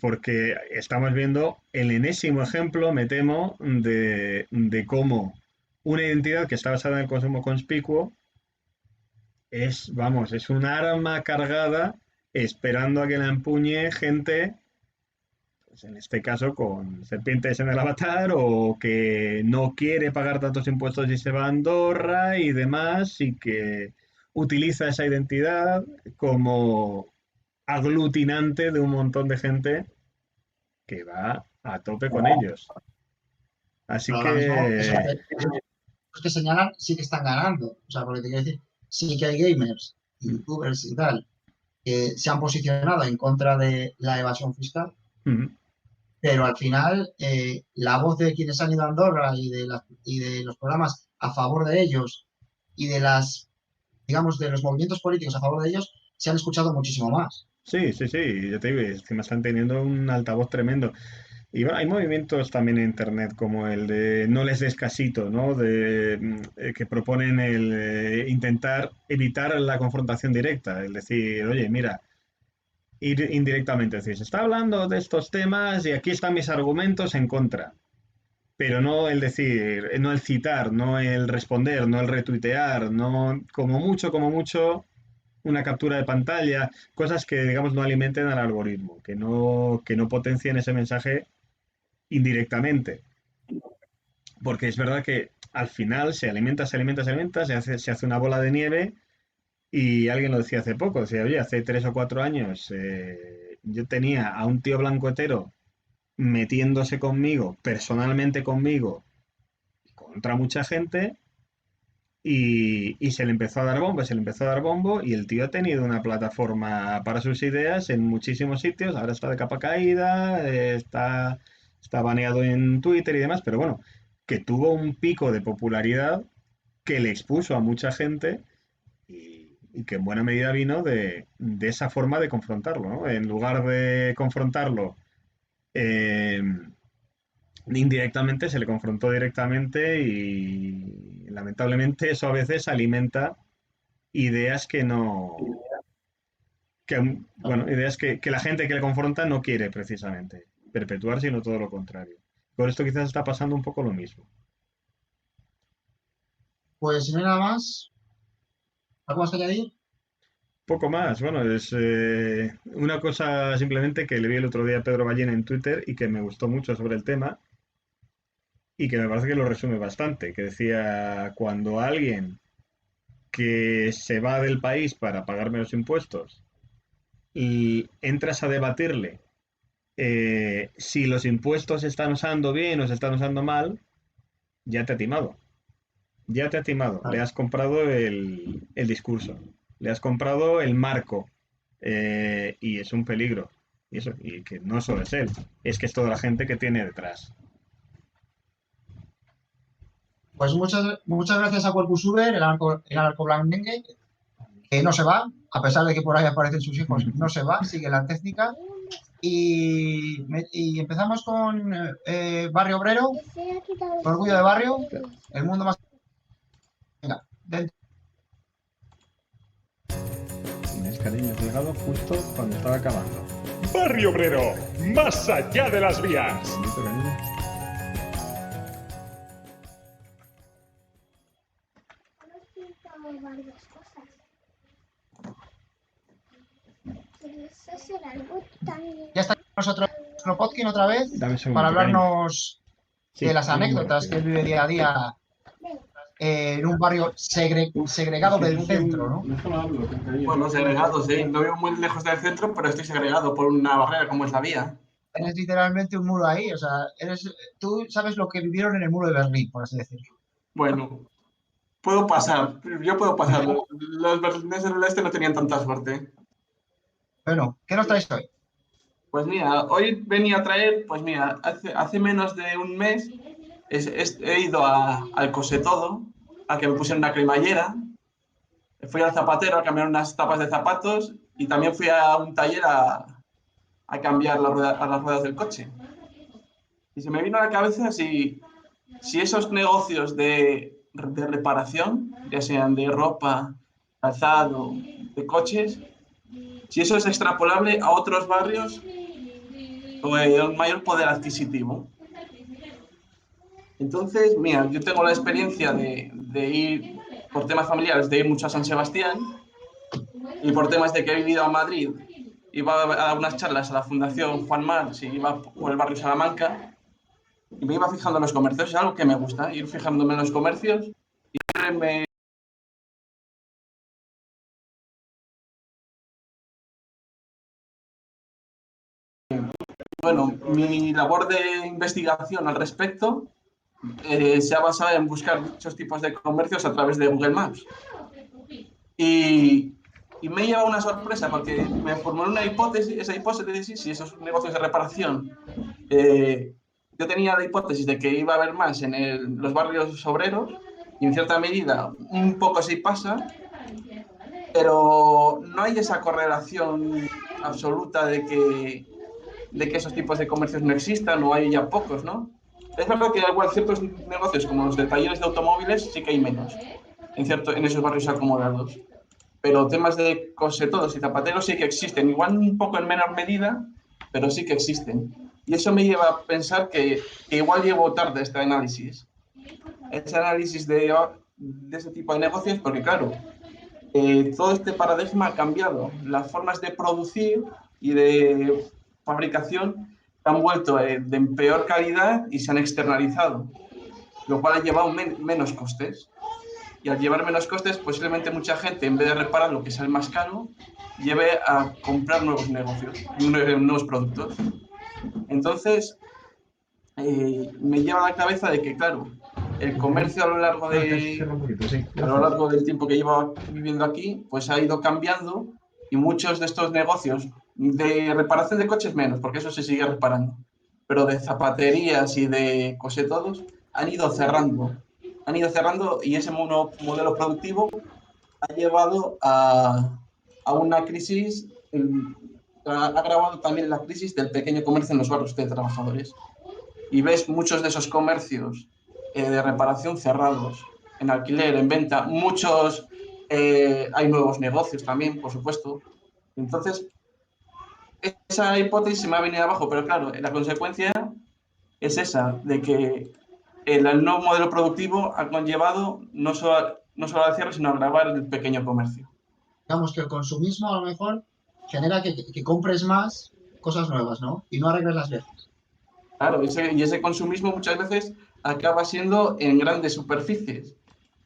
porque estamos viendo el enésimo ejemplo, me temo, de cómo una identidad que está basada en el consumo conspicuo es, vamos, es un arma cargada esperando a que la empuñe gente, pues en este caso con serpientes en el avatar, o que no quiere pagar tantos impuestos y se va a Andorra y demás, y que utiliza esa identidad como aglutinante de un montón de gente que va a tope con ellos. Así
Pero ahora mismo,
que
los que señalan sí que están ganando. O sea, porque te quiero decir, sí que hay gamers, youtubers y tal, que se han posicionado en contra de la evasión fiscal,
mm,
pero al final la voz de quienes han ido a Andorra y de los programas a favor de ellos y de las, digamos, de los movimientos políticos a favor de ellos, se han escuchado muchísimo más.
sí, sí, sí, yo te digo, encima están teniendo un altavoz tremendo. Y bueno, hay movimientos también en Internet como el de no les des casito, ¿no? Que proponen el intentar evitar la confrontación directa, el decir, oye, mira, ir indirectamente, es decir, se está hablando de estos temas y aquí están mis argumentos en contra. Pero no el decir, no el citar, no el responder, no el retuitear, no, como mucho, una captura de pantalla, cosas que, digamos, no alimenten al algoritmo, que no potencien ese mensaje indirectamente. Porque es verdad que al final se alimenta, se alimenta, se alimenta, se hace una bola de nieve y alguien lo decía hace poco, decía, oye, hace 3 o 4 años yo tenía a un tío blanco hetero metiéndose conmigo, personalmente conmigo, contra mucha gente y se le empezó a dar bombo, se le empezó a dar bombo y el tío ha tenido una plataforma para sus ideas en muchísimos sitios, ahora está de capa caída, está baneado en Twitter y demás, pero bueno, que tuvo un pico de popularidad que le expuso a mucha gente y que en buena medida vino de esa forma de confrontarlo, ¿no? En lugar de confrontarlo eh, indirectamente, se le confrontó directamente y lamentablemente eso a veces alimenta ideas que no, bueno, ideas que la gente que le confronta no quiere precisamente perpetuar, sino todo lo contrario. Con esto quizás está pasando un poco lo mismo.
Pues si no hay nada más, ¿algo más que añadir?
Poco más, bueno, es una cosa simplemente que le vi el otro día a Pedro Ballén en Twitter y que me gustó mucho sobre el tema y que me parece que lo resume bastante, que decía, cuando alguien que se va del país para pagar menos impuestos y entras a debatirle si los impuestos se están usando bien o se están usando mal, ya te ha timado. Ya te ha timado. Le has comprado el discurso. Le has comprado el marco. Y es un peligro. Y eso, y que no solo es él, es que es toda la gente que tiene detrás.
Pues muchas gracias a Corbusuber, el anarcoblandengue, que no se va, a pesar de que por ahí aparecen sus hijos, no se va, sigue la técnica. Y empezamos con Barrio Obrero, Orgullo de Barrio, el mundo más... Venga, dentro.
Tienes cariño, has llegado justo cuando estaba acabando.
Barrio Obrero, más allá de las vías.
Varias cosas. Eso será algo también.
Ya está con nosotros Kropotkin otra vez
Dame un segundo,
para hablarnos
Sí,
de las
dame un
anécdotas que él
momento.
vive día a día en un barrio segregado del centro, ¿no?
Bueno, segregado, sí. No vivo muy lejos del centro, pero estoy segregado por una barrera como es la vía.
Tienes literalmente un muro ahí, o sea, tú sabes lo que vivieron en el muro de Berlín, por así decirlo.
Bueno, puedo pasar. Yo puedo pasar. Los berlineses del este no tenían tanta suerte.
Bueno, ¿qué nos traes hoy?
Pues mira, hoy venía a traer, pues mira, hace menos de un mes he ido al Cosetodo, a que me pusieron una cremallera. Fui al zapatero a cambiar unas tapas de zapatos y también fui a un taller a cambiar las ruedas del coche. Y se me vino a la cabeza si esos negocios de reparación, ya sean de ropa, calzado, de coches, si eso es extrapolable a otros barrios con un mayor poder adquisitivo. Entonces, mira, yo tengo la experiencia de ir, por temas familiares, de ir mucho a San Sebastián, y por temas de que he vivido a Madrid, iba a unas charlas a la Fundación Juan March y iba por el barrio Salamanca, y me iba fijando en los comercios. Es algo que me gusta, ir fijándome en los comercios y me... Bueno, mi labor de investigación al respecto se ha basado en buscar muchos tipos de comercios a través de Google Maps. Y me lleva una sorpresa porque me formuló una hipótesis, esa hipótesis, y esos negocios de reparación. Yo tenía la hipótesis de que iba a haber más en los barrios obreros, y en cierta medida un poco sí pasa, pero no hay esa correlación absoluta de que esos tipos de comercios no existan o hay ya pocos, ¿no? Es verdad que igual ciertos negocios como los de talleres de automóviles sí que hay menos en esos barrios acomodados. Pero temas de cosetodos y zapateros sí que existen, igual un poco en menor medida, pero sí que existen. Y eso me lleva a pensar que igual llevo tarde este análisis de ese tipo de negocios, porque claro, todo este paradigma ha cambiado. Las formas de producir y de fabricación se han vuelto de peor calidad y se han externalizado, lo cual ha llevado menos costes. Y al llevar menos costes, posiblemente mucha gente, en vez de reparar lo que sale más caro, lleve a comprar nuevos negocios, nuevos productos. Entonces, me lleva a la cabeza de que, claro, el comercio a lo largo del tiempo que llevo viviendo aquí, pues ha ido cambiando, y muchos de estos negocios de reparación de coches menos, porque eso se sigue reparando, pero de zapaterías y de cosetodos han ido cerrando, y ese modelo productivo ha llevado a una crisis, ha agravado también la crisis del pequeño comercio en los barrios de trabajadores. Y ves muchos de esos comercios de reparación cerrados, en alquiler, en venta, muchos, hay nuevos negocios también, por supuesto. Entonces, esa hipótesis me ha venido abajo, pero claro, la consecuencia es esa, de que el nuevo modelo productivo ha conllevado no solo al cierre, sino a agravar el pequeño comercio.
digamos que el consumismo a lo mejor genera que compres más cosas nuevas, ¿no? Y no arregles las viejas.
Claro, y ese consumismo muchas veces acaba siendo en grandes superficies,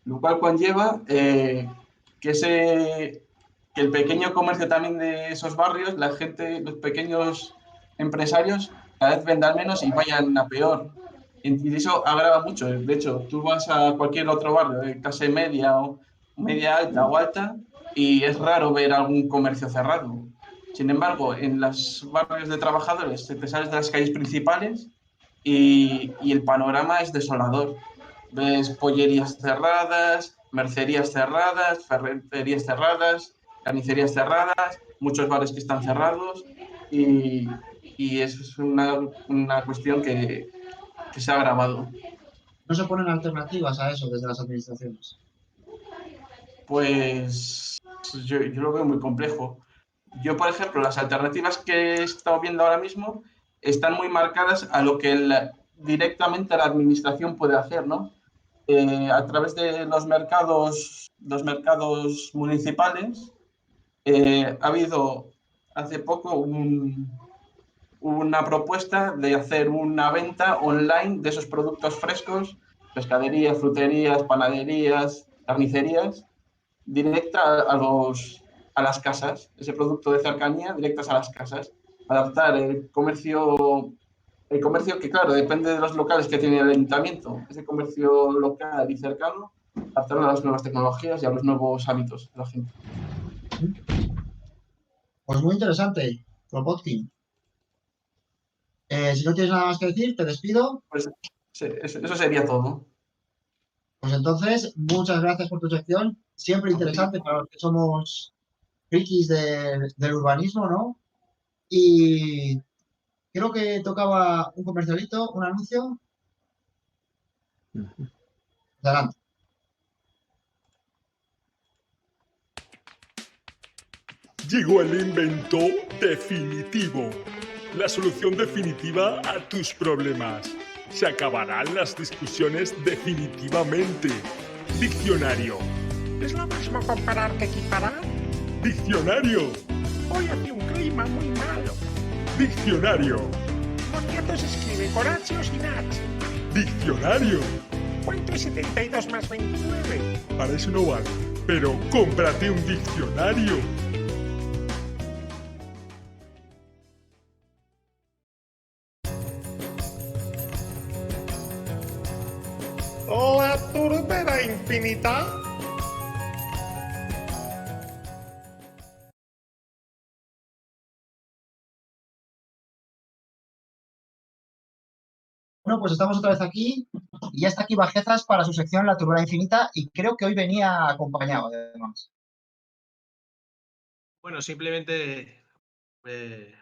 lo cual conlleva que el pequeño comercio también de esos barrios, la gente, los pequeños empresarios, cada vez vendan menos y vayan a peor. Y eso agrava mucho. De hecho, tú vas a cualquier otro barrio de clase media o media alta o alta y es raro ver algún comercio cerrado. Sin embargo, en los barrios de trabajadores te sales de las calles principales y el panorama es desolador. Ves pollerías cerradas, mercerías cerradas, ferreterías cerradas, carnicerías cerradas, muchos bares que están cerrados y es una cuestión que se ha agravado.
No se ponen alternativas a eso desde las administraciones.
Pues yo lo veo muy complejo. Yo, por ejemplo, las alternativas que he estado viendo ahora mismo están muy marcadas a lo que directamente la administración puede hacer, ¿no? A través de los mercados municipales, ha habido hace poco una propuesta de hacer una venta online de esos productos frescos, pescaderías, fruterías, panaderías, carnicerías, directa a las casas, ese producto de cercanía directas a las casas. Adaptar el comercio que, claro, depende de los locales que tiene el ayuntamiento, ese comercio local y cercano, adaptarlo a las nuevas tecnologías y a los nuevos hábitos de la gente.
Pues muy interesante, Kropotkin. Si no tienes nada más que decir, te despido.
Pues eso sería todo.
Pues entonces, muchas gracias por tu sección. Siempre interesante para los que somos frikis del urbanismo, ¿no? Y creo que tocaba un comercialito, un anuncio. Adelante.
Llegó el invento definitivo. La solución definitiva a tus problemas. Se acabarán las discusiones definitivamente. Diccionario.
¿Es lo mismo comparar que equiparar?
Diccionario.
Hoy hace un clima muy malo.
Diccionario.
Boniato se escribe con H o sin H.
Diccionario.
¿Cuánto es 72 más 29?
Para eso no vale. Pero cómprate un diccionario.
La turbera infinita.
Bueno, pues estamos otra vez aquí y ya está aquí Bajezas para su sección La Turbera Infinita y creo que hoy venía acompañado además.
Bueno, simplemente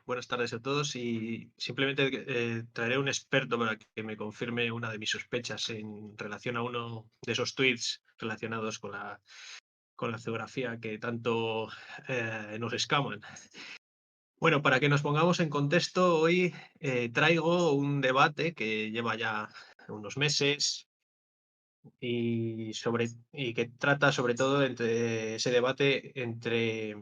buenas tardes a todos y simplemente traeré un experto para que me confirme una de mis sospechas en relación a uno de esos tweets relacionados con la geografía que tanto nos escaman. Bueno, para que nos pongamos en contexto, hoy traigo un debate que lleva ya unos meses y que trata sobre todo entre ese debate entre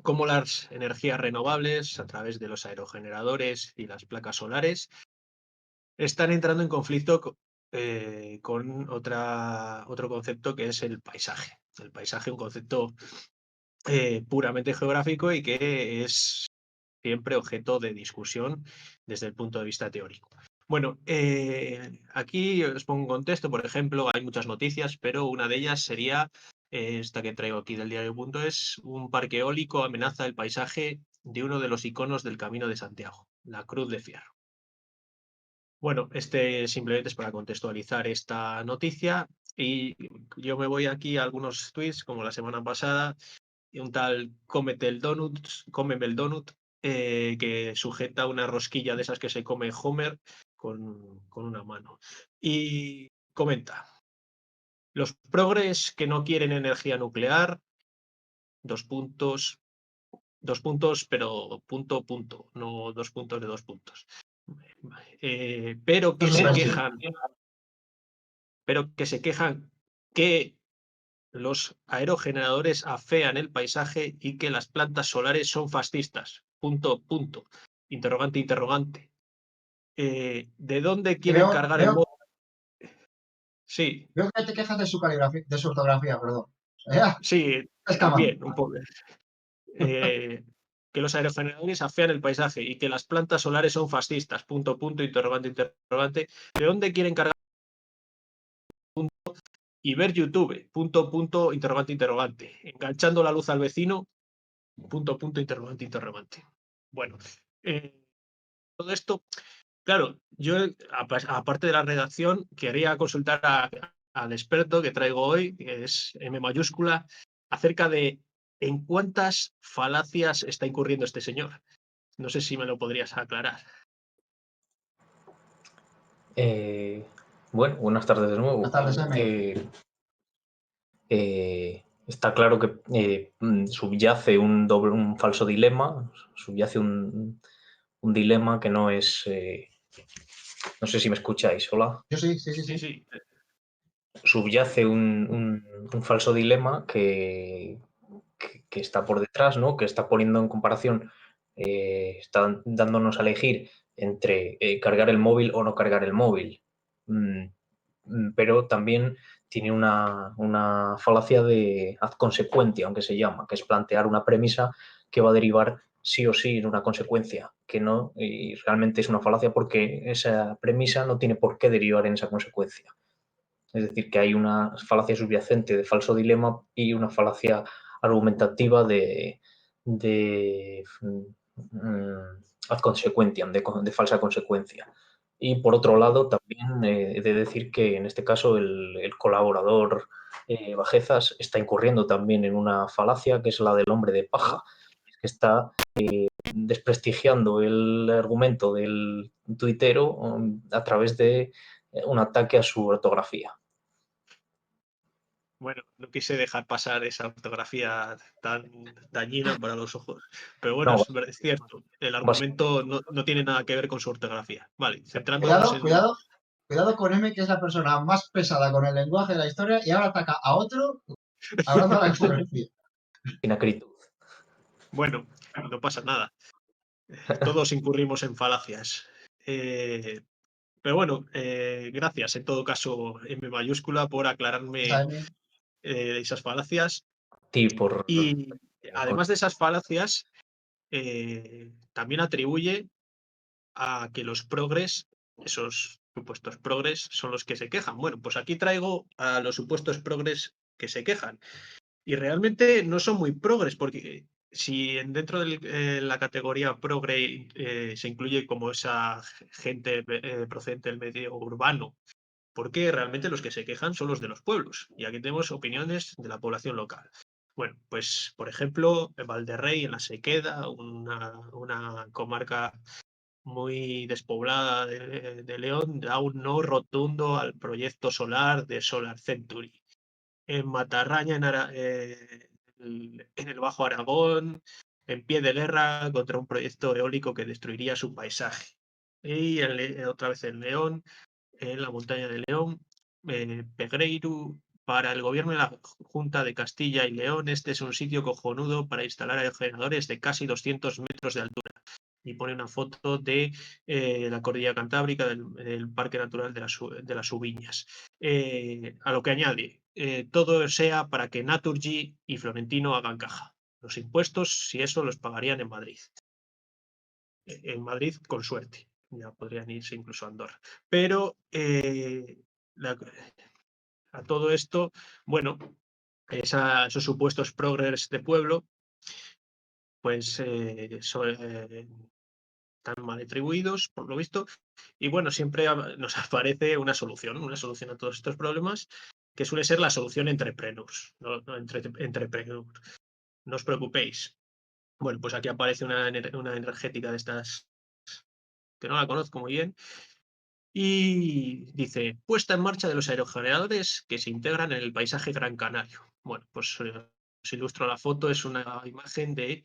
cómo las energías renovables a través de los aerogeneradores y las placas solares están entrando en conflicto con otro concepto que es el paisaje. El paisaje, un concepto puramente geográfico y que es siempre objeto de discusión desde el punto de vista teórico. Bueno, aquí os pongo un contexto, por ejemplo, hay muchas noticias, pero una de ellas sería esta que traigo aquí del diario.es, un parque eólico amenaza el paisaje de uno de los iconos del Camino de Santiago, la Cruz de Fierro. Bueno, este simplemente es para contextualizar esta noticia y yo me voy aquí a algunos tweets, como la semana pasada, y un tal Cómeme el Donut, que sujeta una rosquilla de esas que se come Homer con una mano. Y comenta, los progres que no quieren energía nuclear, dos puntos, pero punto, no 2 puntos de 2 puntos. Pero que se quejan que los aerogeneradores afean el paisaje y que las plantas solares son fascistas. Punto, punto. Interrogante, interrogante. ¿De dónde quieren cargar el móvil? Sí.
Veo que te quejas de su caligrafía, de su ortografía, perdón.
Sí, también, un poco. Que los aerogeneradores afean el paisaje y que las plantas solares son fascistas. Punto, punto, interrogante, interrogante. ¿De dónde quieren cargar? Punto, y ver YouTube. Punto, punto, interrogante, interrogante. Enganchando la luz al vecino. Punto, punto, interrogante, interrogante. Bueno, todo esto, claro, yo, aparte de la redacción, quería consultar al experto que traigo hoy, que es M mayúscula, acerca de en cuántas falacias está incurriendo este señor. No sé si me lo podrías aclarar.
Bueno, buenas tardes de nuevo.
Buenas tardes, M.
Está claro que subyace un falso dilema, subyace un dilema que no es... no sé si me escucháis, hola.
Yo sí.
Subyace un falso dilema que está por detrás, ¿no? Que está poniendo en comparación, está dándonos a elegir entre cargar el móvil o no cargar el móvil. Pero también tiene una falacia de ad consequentia, aunque se llama, que es plantear una premisa que va a derivar sí o sí en una consecuencia, que no, y realmente es una falacia porque esa premisa no tiene por qué derivar en esa consecuencia. Es decir, que hay una falacia subyacente de falso dilema y una falacia argumentativa de ad consequentiam, de falsa consecuencia. Y por otro lado, también he de decir que en este caso el colaborador Bajezas está incurriendo también en una falacia que es la del hombre de paja, que está desprestigiando el argumento del tuitero a través de un ataque a su ortografía.
Bueno, no quise dejar pasar esa ortografía tan dañina para los ojos. Pero bueno,
No,
es cierto. El argumento no tiene nada que ver con su ortografía. Vale, centrándonos
Cuidado con M, que es la persona más pesada con el lenguaje de la historia y ahora ataca a otro hablando de la ortografía.
Sin acritud.
Bueno, no pasa nada. Todos incurrimos en falacias. Pero bueno, gracias en todo caso, M mayúscula, por aclararme esas falacias. Y además de esas falacias, también atribuye a que los progres, esos supuestos progres, son los que se quejan. Bueno, pues aquí traigo a los supuestos progres que se quejan. Y realmente no son muy progres, porque si dentro de la categoría progre se incluye como esa gente procedente del medio urbano, porque realmente los que se quejan son los de los pueblos. Y aquí tenemos opiniones de la población local. Bueno, pues por ejemplo, Valderrey en la Sequeda, una comarca muy despoblada de León, da un no rotundo al proyecto solar de Solar Century. En Matarraña, en el Bajo Aragón, en pie de guerra contra un proyecto eólico que destruiría su paisaje. Y otra vez en León, en la montaña de León, Pegreiru. Para el gobierno de la Junta de Castilla y León, este es un sitio cojonudo para instalar aerogeneradores de casi 200 metros de altura. Y pone una foto de la cordillera cantábrica, del Parque Natural de las Ubiñas. A lo que añade, todo sea para que Naturgy y Florentino hagan caja. Los impuestos, si eso, los pagarían en Madrid. En Madrid, con suerte. Ya podrían irse incluso a Andorra. Pero a todo esto, bueno, esos supuestos progres de pueblo, pues están mal atribuidos, por lo visto, y bueno, siempre nos aparece una solución a todos estos problemas, que suele ser la solución entrepreneurs, entrepreneurs. No os preocupéis. Bueno, pues aquí aparece una energética de estas, que no la conozco muy bien, y dice, puesta en marcha de los aerogeneradores que se integran en el paisaje Gran Canario. Bueno, pues os ilustro la foto, es una imagen de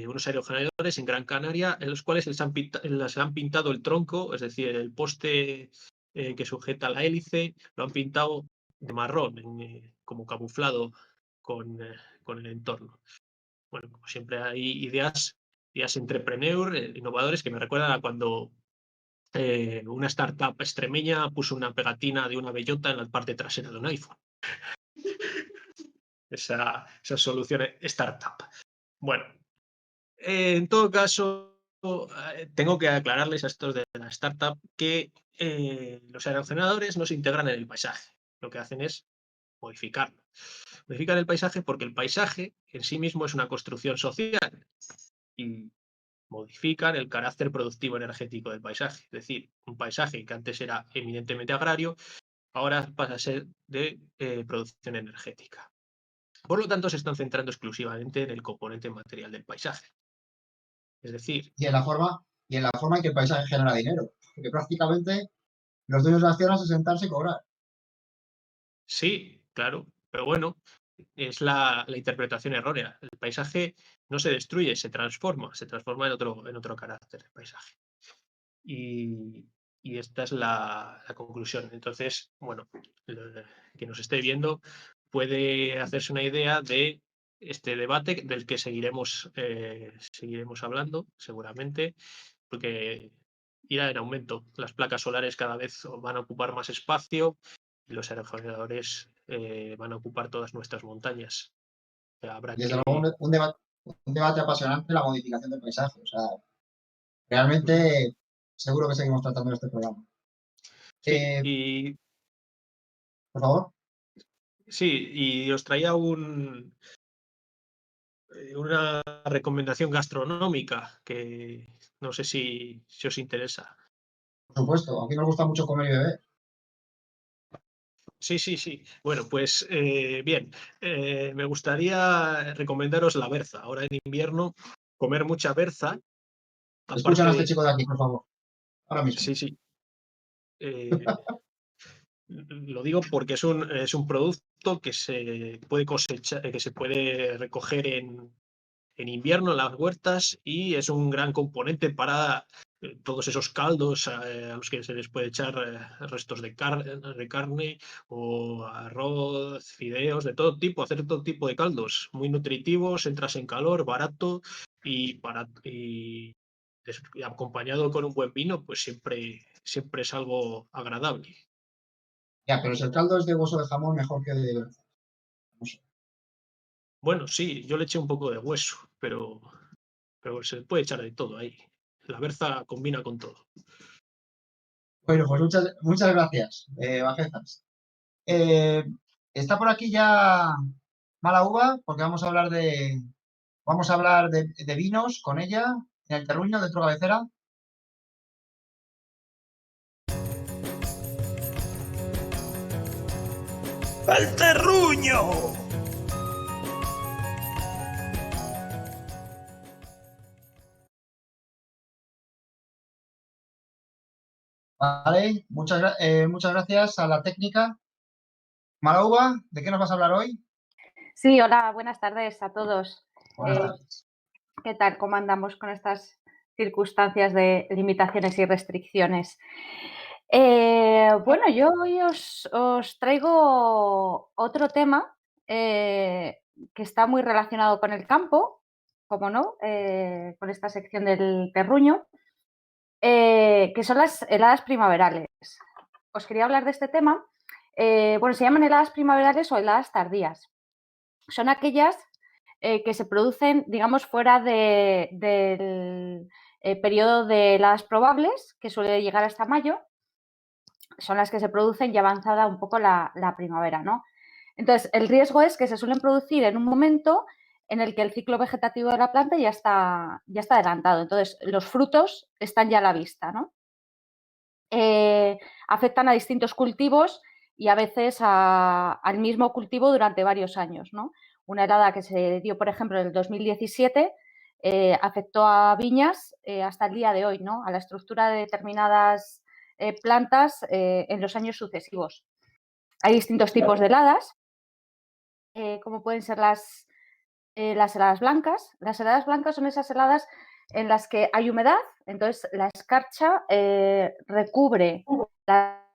unos aerogeneradores en Gran Canaria, en los cuales les han pintado el tronco, es decir, el poste que sujeta la hélice, lo han pintado marrón, como camuflado con el entorno. Bueno, como siempre hay ideas entrepreneur, innovadores, que me recuerdan a cuando una startup extremeña puso una pegatina de una bellota en la parte trasera de un iPhone. Esa solución startup. Bueno, en todo caso, tengo que aclararles a estos de la startup que los aerogeneradores no se integran en el paisaje. Lo que hacen es modificarlo. Modifican el paisaje porque el paisaje en sí mismo es una construcción social y modifican el carácter productivo energético del paisaje. Es decir, un paisaje que antes era eminentemente agrario, ahora pasa a ser de producción energética. Por lo tanto, se están centrando exclusivamente en el componente material del paisaje. Es decir,
Y en la forma en que el paisaje genera dinero. Porque prácticamente los dueños de las tierras es sentarse y cobrar.
sí, claro, pero bueno, es la interpretación errónea. El paisaje no se destruye, se transforma en otro carácter el paisaje. Y esta es la conclusión. Entonces, bueno, quien nos esté viendo puede hacerse una idea de este debate del que seguiremos hablando seguramente, porque irá en aumento. Las placas solares cada vez van a ocupar más espacio y los aerogeneradores van a ocupar todas nuestras montañas. Habrá
Desde
que...
luego, un debate apasionante la modificación del paisaje. O sea, realmente seguro que seguimos tratando este programa.
Sí, y
Por favor.
sí, y os traía una recomendación gastronómica que no sé si os interesa.
Por supuesto, aquí nos gusta mucho comer y beber.
Sí, sí, sí. Bueno, pues bien, me gustaría recomendaros la berza. Ahora en invierno, comer mucha berza.
Escuchan a este
Aparte,
chico de aquí, por favor. Ahora mismo.
sí, sí. Lo digo porque es un producto que se puede cosechar, que se puede recoger en invierno en las huertas y es un gran componente para todos esos caldos a los que se les puede echar restos de carne o arroz, fideos, de todo tipo, hacer todo tipo de caldos, muy nutritivos, entras en calor, barato y acompañado con un buen vino, pues siempre es algo agradable.
Ya, pero si el caldo es de hueso de jamón, mejor que de berza. No sé.
Bueno, sí, yo le eché un poco de hueso, pero se puede echar de todo ahí. La berza combina con todo.
Bueno, pues muchas gracias, Bajezas. Está por aquí ya Mala Uva, porque vamos a hablar de vinos con ella en el terruño de Tro Cabecera.
¡Al terruño!
Vale, muchas gracias a la técnica. Mala Uva, ¿de qué nos vas a hablar hoy?
Sí, hola, buenas tardes a todos.
Buenas tardes.
¿Qué tal? ¿Cómo andamos con estas circunstancias de limitaciones y restricciones? Bueno, yo hoy os traigo otro tema que está muy relacionado con el campo, como no, con esta sección del terruño, que son las heladas primaverales. Os quería hablar de este tema. Bueno, se llaman heladas primaverales o heladas tardías. Son aquellas que se producen, digamos, fuera del periodo de heladas probables, que suele llegar hasta mayo. Son las que se producen ya avanzada un poco la primavera, ¿no? Entonces, el riesgo es que se suelen producir en un momento en el que el ciclo vegetativo de la planta ya está adelantado. Entonces, los frutos están ya a la vista, ¿no? Afectan a distintos cultivos y a veces al mismo cultivo durante varios años, ¿no? Una helada que se dio, por ejemplo, en el 2017 afectó a viñas hasta el día de hoy, ¿no? A la estructura de determinadas plantas en los años sucesivos. Hay distintos tipos de heladas, como pueden ser las heladas blancas. Las heladas blancas son esas heladas en las que hay humedad, entonces la escarcha recubre la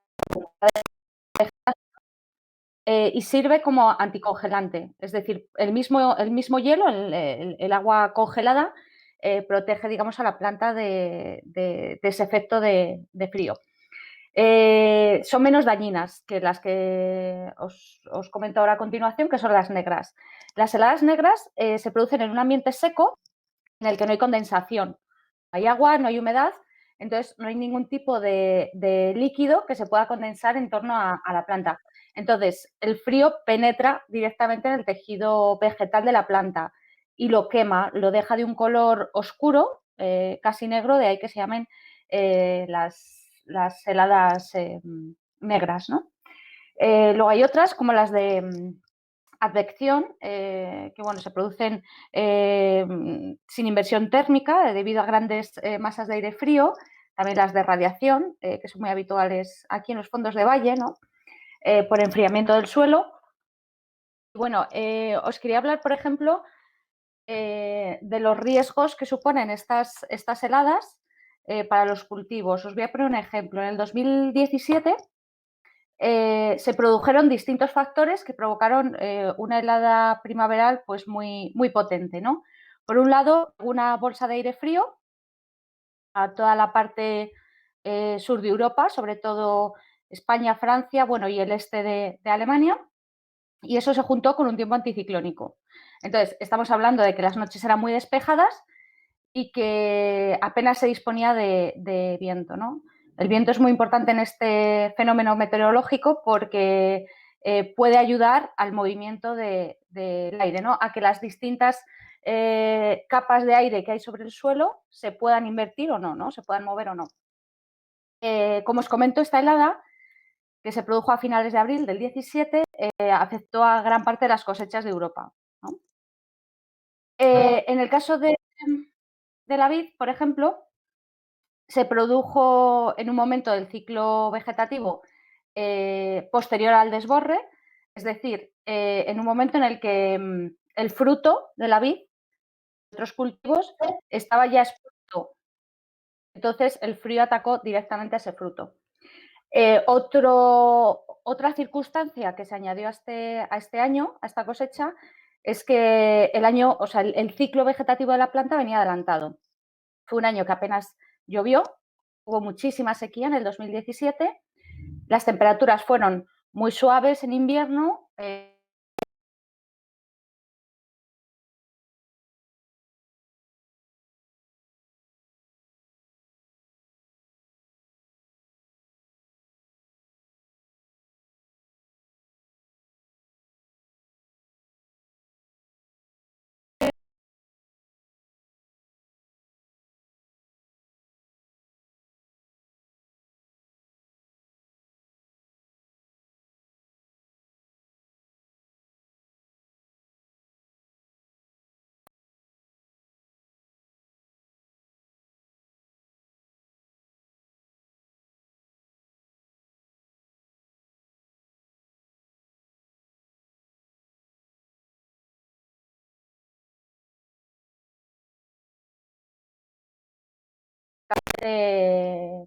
y sirve como anticongelante. Es decir, el mismo hielo, el agua congelada, protege, digamos, a la planta de ese efecto de frío. Son menos dañinas que las que os comento ahora a continuación, que son las negras. Las heladas negras se producen en un ambiente seco en el que no hay condensación. No hay agua, no hay humedad, entonces no hay ningún tipo de líquido que se pueda condensar en torno a la planta. Entonces, el frío penetra directamente en el tejido vegetal de la planta y lo quema, lo deja de un color oscuro, casi negro, de ahí que se llamen las heladas negras, ¿no? Luego hay otras, como las de advección, que bueno, se producen sin inversión térmica debido a grandes masas de aire frío, también las de radiación, que son muy habituales aquí en los fondos de valle, ¿no? Por enfriamiento del suelo. Bueno, os quería hablar, por ejemplo, de los riesgos que suponen estas heladas para los cultivos. Os voy a poner un ejemplo. En el 2017 se produjeron distintos factores que provocaron una helada primaveral pues muy, muy potente, ¿no? Por un lado, una bolsa de aire frío a toda la parte sur de Europa, sobre todo España, Francia, bueno, y el este de Alemania, y eso se juntó con un tiempo anticiclónico. Entonces, estamos hablando de que las noches eran muy despejadas y que apenas se disponía de viento, ¿no? El viento es muy importante en este fenómeno meteorológico porque puede ayudar al movimiento del aire, ¿no? A que las distintas capas de aire que hay sobre el suelo se puedan invertir o no, ¿no? Se puedan mover o no. Como os comento, esta helada, que se produjo a finales de abril del 17, afectó a gran parte de las cosechas de Europa, ¿no? En el caso de la vid, por ejemplo, se produjo en un momento del ciclo vegetativo posterior al desborre, es decir, en un momento en el que el fruto de la vid, de otros cultivos, estaba ya expuesto. Entonces, el frío atacó directamente a ese fruto. Otra circunstancia que se añadió a este año, a esta cosecha, es que el ciclo vegetativo de la planta venía adelantado. Fue un año que apenas llovió, hubo muchísima sequía en el 2017, las temperaturas fueron muy suaves en invierno.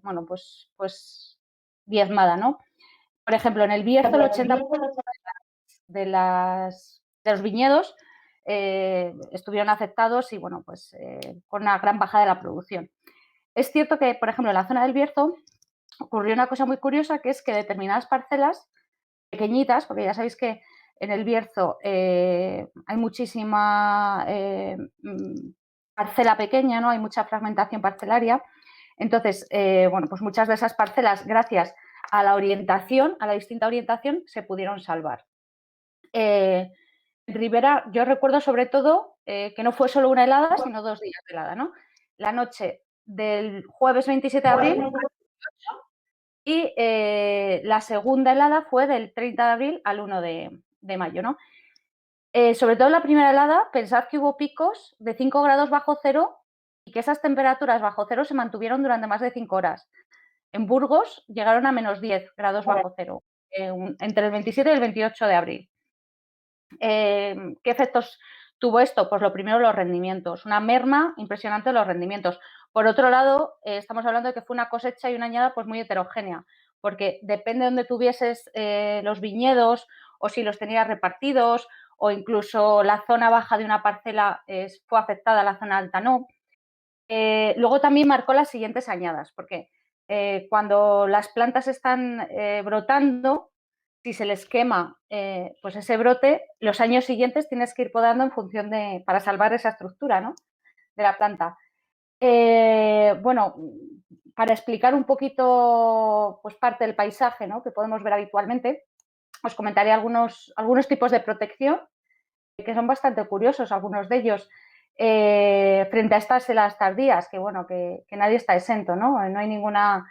Bueno, pues diezmada, ¿no? Por ejemplo, en el Bierzo el 80% de los viñedos estuvieron afectados y, bueno, pues con una gran bajada de la producción. Es cierto que, por ejemplo, en la zona del Bierzo ocurrió una cosa muy curiosa, que es que determinadas parcelas pequeñitas, porque ya sabéis que en el Bierzo hay muchísima parcela pequeña, ¿no? Hay mucha fragmentación parcelaria. Entonces, bueno, pues muchas de esas parcelas, gracias a la orientación, a la distinta orientación, se pudieron salvar. En Ribera, yo recuerdo sobre todo que no fue solo una helada, sino 2 días de helada, ¿no? La noche del jueves 27 de abril al 28 y la segunda helada fue del 30 de abril al 1 de mayo, ¿no? Sobre todo en la primera helada, pensad que hubo picos de 5 grados bajo cero y que esas temperaturas bajo cero se mantuvieron durante más de 5 horas. En Burgos llegaron a menos 10 grados bajo cero entre el 27 y el 28 de abril. ¿Qué efectos tuvo esto? Pues lo primero, los rendimientos. Una merma impresionante de los rendimientos. Por otro lado, estamos hablando de que fue una cosecha y una añada pues muy heterogénea, porque depende de donde tuvieses los viñedos o si los tenía repartidos, o incluso la zona baja de una parcela fue afectada, la zona alta no. Luego también marcó las siguientes añadas, porque cuando las plantas están brotando, si se les quema pues ese brote, los años siguientes tienes que ir podando en función para salvar esa estructura, ¿no?, de la planta. Bueno, para explicar un poquito pues parte del paisaje, ¿no?, que podemos ver habitualmente, os comentaré algunos tipos de protección que son bastante curiosos, algunos de ellos. Frente a estas heladas tardías, que bueno, que nadie está exento, ¿no? No hay ninguna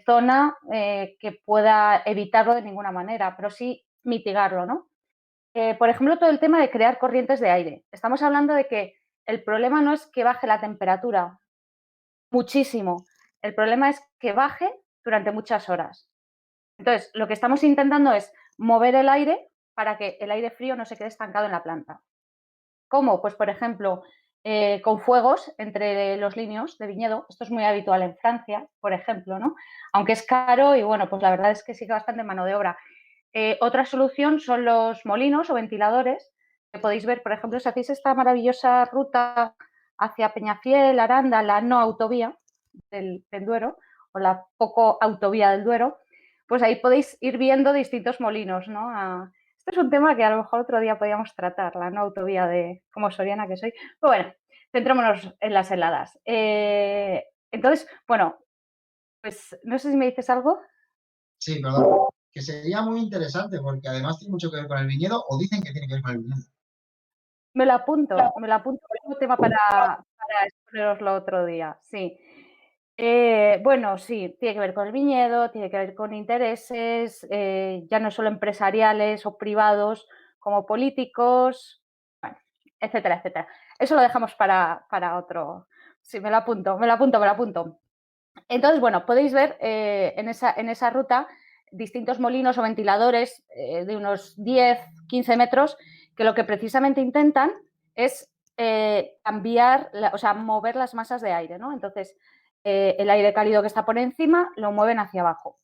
zona que pueda evitarlo de ninguna manera, pero sí mitigarlo, ¿no? Por ejemplo, todo el tema de crear corrientes de aire. Estamos hablando de que el problema no es que baje la temperatura muchísimo, el problema es que baje durante muchas horas. Entonces, lo que estamos intentando es mover el aire para que el aire frío no se quede estancado en la planta. ¿Cómo? Pues, por ejemplo, con fuegos entre los lineos de viñedo. Esto es muy habitual en Francia, por ejemplo, ¿no? Aunque es caro y, bueno, pues la verdad es que sigue bastante mano de obra. Otra solución son los molinos o ventiladores, que podéis ver, por ejemplo, si hacéis esta maravillosa ruta hacia Peñafiel, Aranda, la no autovía del Duero, o la poco autovía del Duero, pues ahí podéis ir viendo distintos molinos, ¿no? Este es un tema que a lo mejor otro día podríamos tratar, la no autovía como soriana que soy. Pero bueno, centrémonos en las heladas. Entonces, bueno, pues no sé si me dices algo.
Sí, perdón. Que sería muy interesante porque además tiene mucho que ver con el viñedo, o dicen que tiene que ver con el viñedo.
Me lo apunto como tema para exponeroslo otro día, sí. Bueno, sí, tiene que ver con el viñedo, tiene que ver con intereses, ya no solo empresariales o privados, como políticos, bueno, etcétera, etcétera. Eso lo dejamos para otro. Sí, me lo apunto. Entonces, bueno, podéis ver en esa ruta distintos molinos o ventiladores de unos 10, 15 metros que lo que precisamente intentan es cambiar, o sea, mover las masas de aire, ¿no? Entonces, el aire cálido que está por encima lo mueven hacia abajo.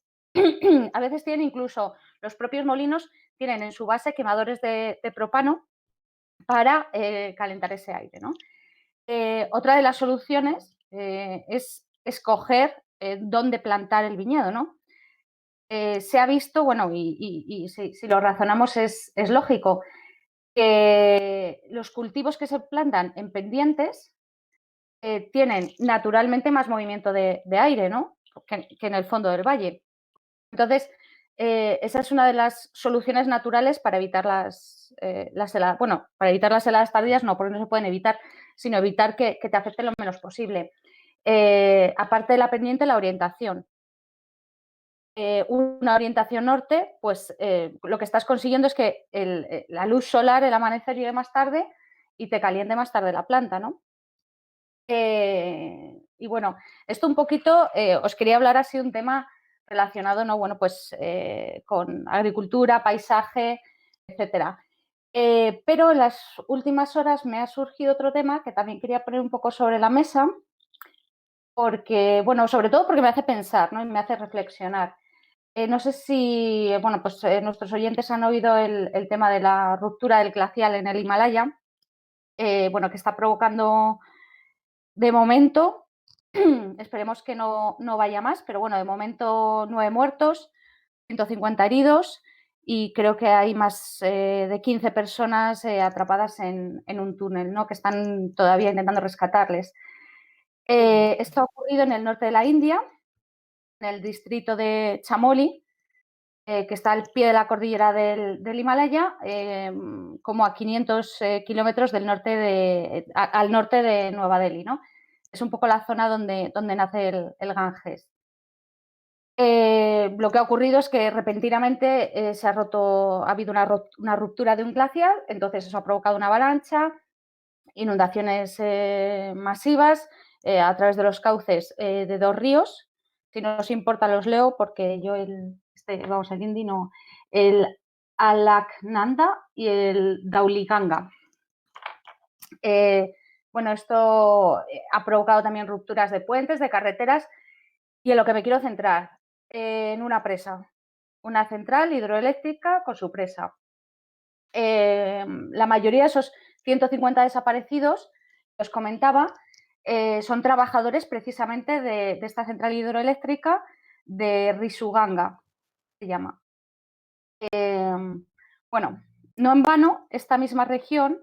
A veces tienen incluso, los propios molinos tienen en su base quemadores de propano para calentar ese aire, ¿no? Otra de las soluciones es escoger dónde plantar el viñedo, ¿no? Se ha visto, bueno, y si lo razonamos es lógico, que los cultivos que se plantan en pendientes tienen naturalmente más movimiento de aire, ¿no?, que en el fondo del valle. Entonces, esa es una de las soluciones naturales para evitar las heladas. Bueno, para evitar las heladas tardías no, porque no se pueden evitar, sino evitar que te afecte lo menos posible. Aparte de la pendiente, la orientación. Una orientación norte, pues lo que estás consiguiendo es que la luz solar, el amanecer, llegue más tarde y te caliente más tarde la planta, ¿no? Y bueno, esto un poquito, os quería hablar así de un tema relacionado, ¿no?, bueno, pues con agricultura, paisaje, etcétera. Pero en las últimas horas me ha surgido otro tema que también quería poner un poco sobre la mesa, porque, bueno, sobre todo porque me hace pensar, ¿no?, y me hace reflexionar. No sé si, bueno, pues nuestros oyentes han oído el tema de la ruptura del glacial en el Himalaya, bueno, que está provocando, de momento, esperemos que no vaya más, pero bueno, de momento 9 muertos, 150 heridos y creo que hay más de 15 personas atrapadas en un túnel, ¿no?, que están todavía intentando rescatarles. Esto ha ocurrido en el norte de la India, en el distrito de Chamoli, que está al pie de la cordillera del Himalaya, como a 500 kilómetros al norte de Nueva Delhi, ¿no? Es un poco la zona donde nace el Ganges. Lo que ha ocurrido es que repentinamente ha habido una ruptura de un glaciar, entonces eso ha provocado una avalancha, inundaciones masivas a través de los cauces de 2 ríos. Si no os importa los leo porque yo el hindi no, el Alaknanda y el Dauliganga. Bueno, esto ha provocado también rupturas de puentes, de carreteras, y en lo que me quiero centrar, en una presa, una central hidroeléctrica con su presa. La mayoría de esos 150 desaparecidos, que os comentaba, son trabajadores precisamente de esta central hidroeléctrica de Risuganga, se llama. Bueno, no en vano, esta misma región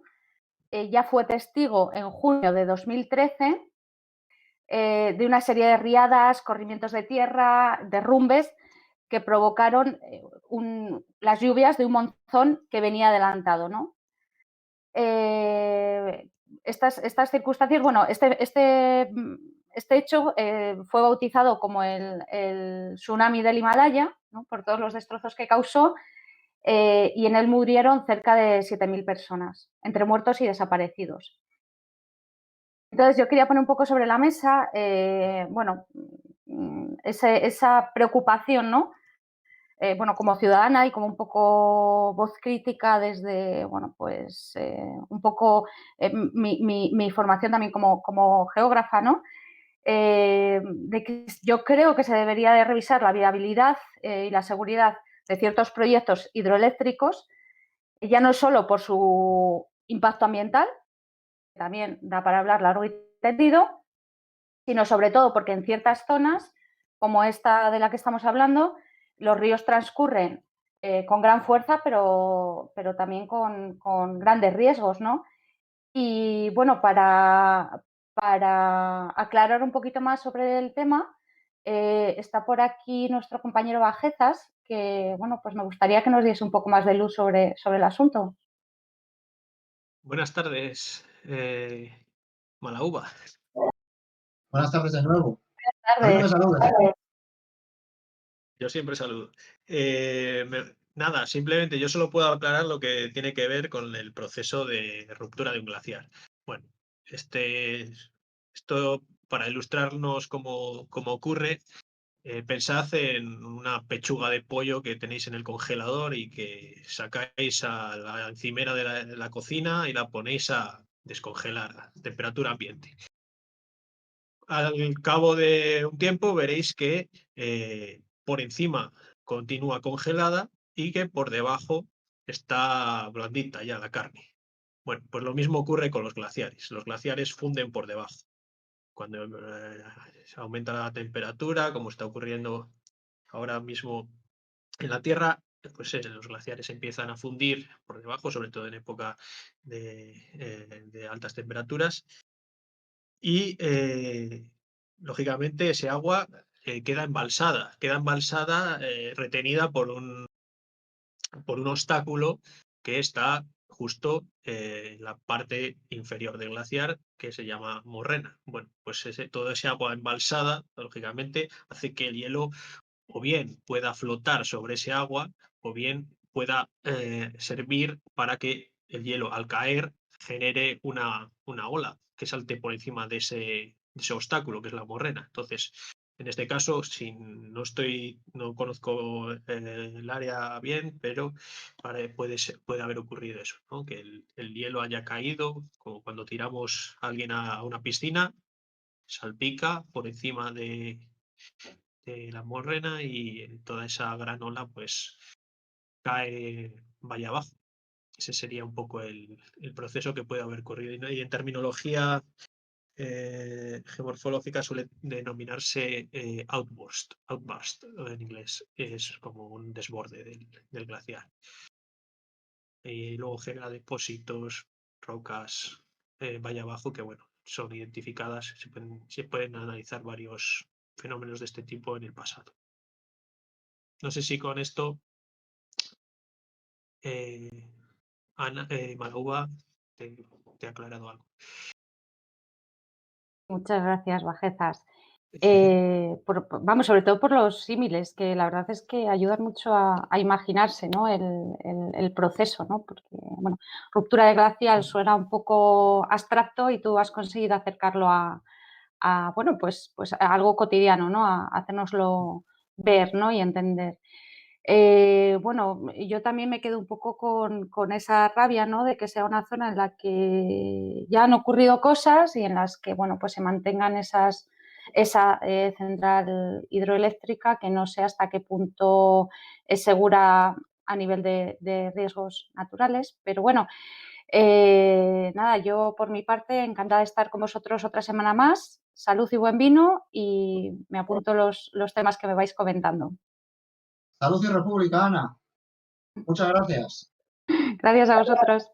ya fue testigo en junio de 2013 de una serie de riadas, corrimientos de tierra, derrumbes que provocaron las lluvias de un monzón que venía adelantado, ¿no? Estas circunstancias, bueno, este hecho fue bautizado como el tsunami del Himalaya, ¿no? Por todos los destrozos que causó, y en él murieron cerca de 7.000 personas, entre muertos y desaparecidos. Entonces, yo quería poner un poco sobre la mesa, bueno, esa preocupación, ¿no? Bueno, como ciudadana y como un poco voz crítica desde, bueno, pues un poco mi formación también como geógrafa, ¿no? De que yo creo que se debería de revisar la viabilidad y la seguridad de ciertos proyectos hidroeléctricos, ya no solo por su impacto ambiental, que también da para hablar largo y tendido, sino sobre todo porque en ciertas zonas, como esta de la que estamos hablando, los ríos transcurren con gran fuerza, pero también con grandes riesgos, ¿no? Y bueno, para aclarar un poquito más sobre el tema, está por aquí nuestro compañero Bajezas, que bueno, pues me gustaría que nos diese un poco más de luz sobre el asunto.
Buenas tardes, Malauba.
Buenas tardes de nuevo.
Buenas
A mí no me
tardes.
saludes.
Yo siempre saludo. Nada, simplemente yo solo puedo aclarar lo que tiene que ver con el proceso de ruptura de un glaciar. Bueno, esto para ilustrarnos cómo ocurre, pensad en una pechuga de pollo que tenéis en el congelador y que sacáis a la encimera de la cocina y la ponéis a descongelar a temperatura ambiente. Al cabo de un tiempo veréis que por encima continúa congelada y que por debajo está blandita ya la carne. Bueno, pues lo mismo ocurre con los glaciares. Los glaciares funden por debajo. Cuando se aumenta la temperatura, como está ocurriendo ahora mismo en la Tierra, pues los glaciares empiezan a fundir por debajo, sobre todo en época de altas temperaturas. Y lógicamente ese agua queda embalsada, retenida por un obstáculo que está justo en la parte inferior del glaciar, que se llama morrena. Bueno, pues todo ese agua embalsada, lógicamente, hace que el hielo o bien pueda flotar sobre ese agua, o bien pueda servir para que el hielo al caer genere una ola que salte por encima de ese obstáculo, que es la morrena. Entonces, en este caso, no conozco el área bien, pero puede haber ocurrido eso, ¿no? Que el hielo haya caído, como cuando tiramos a alguien a una piscina, salpica por encima de la morrena y toda esa gran ola pues cae vaya abajo. Ese sería un poco el proceso que puede haber ocurrido. Y en terminología geomorfológica suele denominarse outburst en inglés. Es como un desborde del glaciar. Y luego genera depósitos, rocas vaya abajo que bueno, son identificadas. Se pueden analizar varios fenómenos de este tipo en el pasado. No sé si con esto, Malauba, te ha aclarado algo.
Muchas gracias, Bajezas. Vamos, sobre todo por los símiles, que la verdad es que ayudan mucho a imaginarse, ¿no? el proceso, ¿no? Porque, bueno, ruptura de glacial suena un poco abstracto y tú has conseguido acercarlo a bueno, pues a algo cotidiano, ¿no? A hacérnoslo ver, ¿no? Y entender. Bueno, yo también me quedo un poco con esa rabia, ¿no? De que sea una zona en la que ya han ocurrido cosas y en las que, bueno, pues se mantengan esa central hidroeléctrica, que no sé hasta qué punto es segura a nivel de riesgos naturales. Pero bueno, nada, yo por mi parte encantada de estar con vosotros otra semana más. Salud y buen vino, y me apunto los temas que me vais comentando.
Salud y República, Ana. Muchas gracias.
Gracias a vosotros.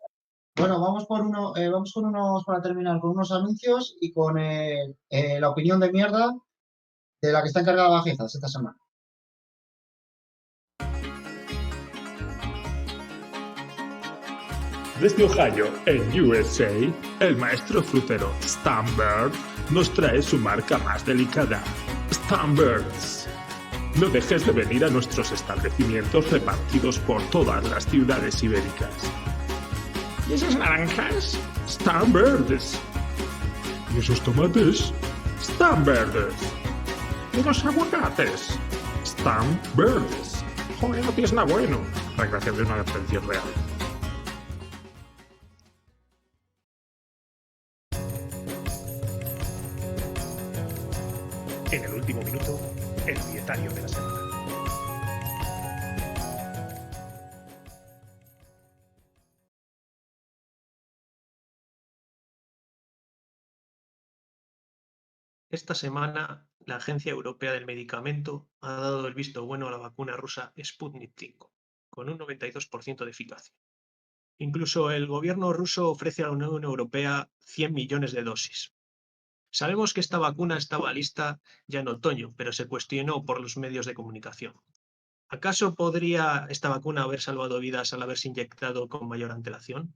Bueno, vamos con unos, para terminar, con unos anuncios y con la opinión de mierda de la que está encargada Bajezas esta semana.
Desde Ohio, en USA, el maestro frutero Stanbird nos trae su marca más delicada, Stanbirds. No dejes de venir a nuestros establecimientos repartidos por todas las ciudades ibéricas. ¿Y esas naranjas? Stanbirds. ¿Y esos tomates? Stanbirds. ¿Y los aguacates? Stanbirds. Joder, no tienes nada bueno. Recreación de una atención real.
En el último minuto, el dietario de la semana.
Esta semana, la Agencia Europea del Medicamento ha dado el visto bueno a la vacuna rusa Sputnik V, con un 92% de eficacia. Incluso el gobierno ruso ofrece a la Unión Europea 100 millones de dosis. Sabemos que esta vacuna estaba lista ya en otoño, pero se cuestionó por los medios de comunicación. ¿Acaso podría esta vacuna haber salvado vidas al haberse inyectado con mayor antelación?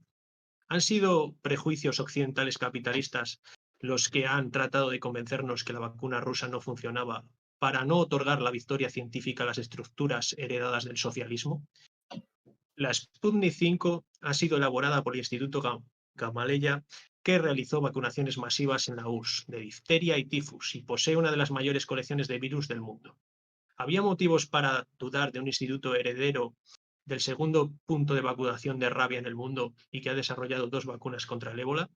¿Han sido prejuicios occidentales capitalistas los que han tratado de convencernos que la vacuna rusa no funcionaba para no otorgar la victoria científica a las estructuras heredadas del socialismo? La Sputnik V ha sido elaborada por el Instituto Gamaleya, que realizó vacunaciones masivas en la URSS de difteria y tifus y posee una de las mayores colecciones de virus del mundo. ¿Había motivos para dudar de un instituto heredero del segundo punto de vacunación de rabia en el mundo y que ha desarrollado 2 vacunas contra el ébola?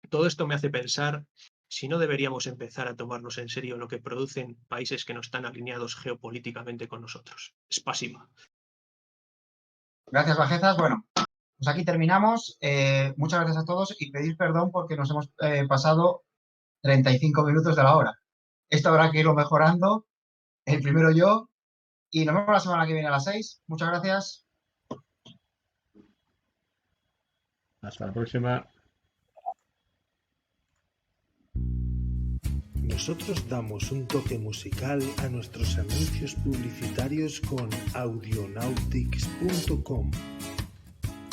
Todo esto me hace pensar si no deberíamos empezar a tomarnos en serio lo que producen países que no están alineados geopolíticamente con nosotros. Spasiba.
Gracias, Bajezas. Bueno, pues aquí terminamos. Muchas gracias a todos y pedir perdón porque nos hemos pasado 35 minutos de la hora. Esto habrá que irlo mejorando. El primero yo. Y nos vemos la semana que viene a las 6. Muchas gracias.
Hasta la próxima.
Nosotros damos un toque musical a nuestros anuncios publicitarios con audionautics.com.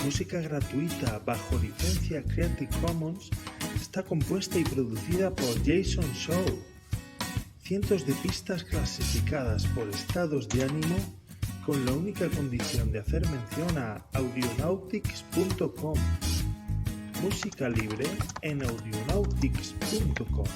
Música gratuita bajo licencia Creative Commons, está compuesta y producida por Jason Shaw. Cientos de pistas clasificadas por estados de ánimo, con la única condición de hacer mención a audionautics.com. Música libre en audionautics.com.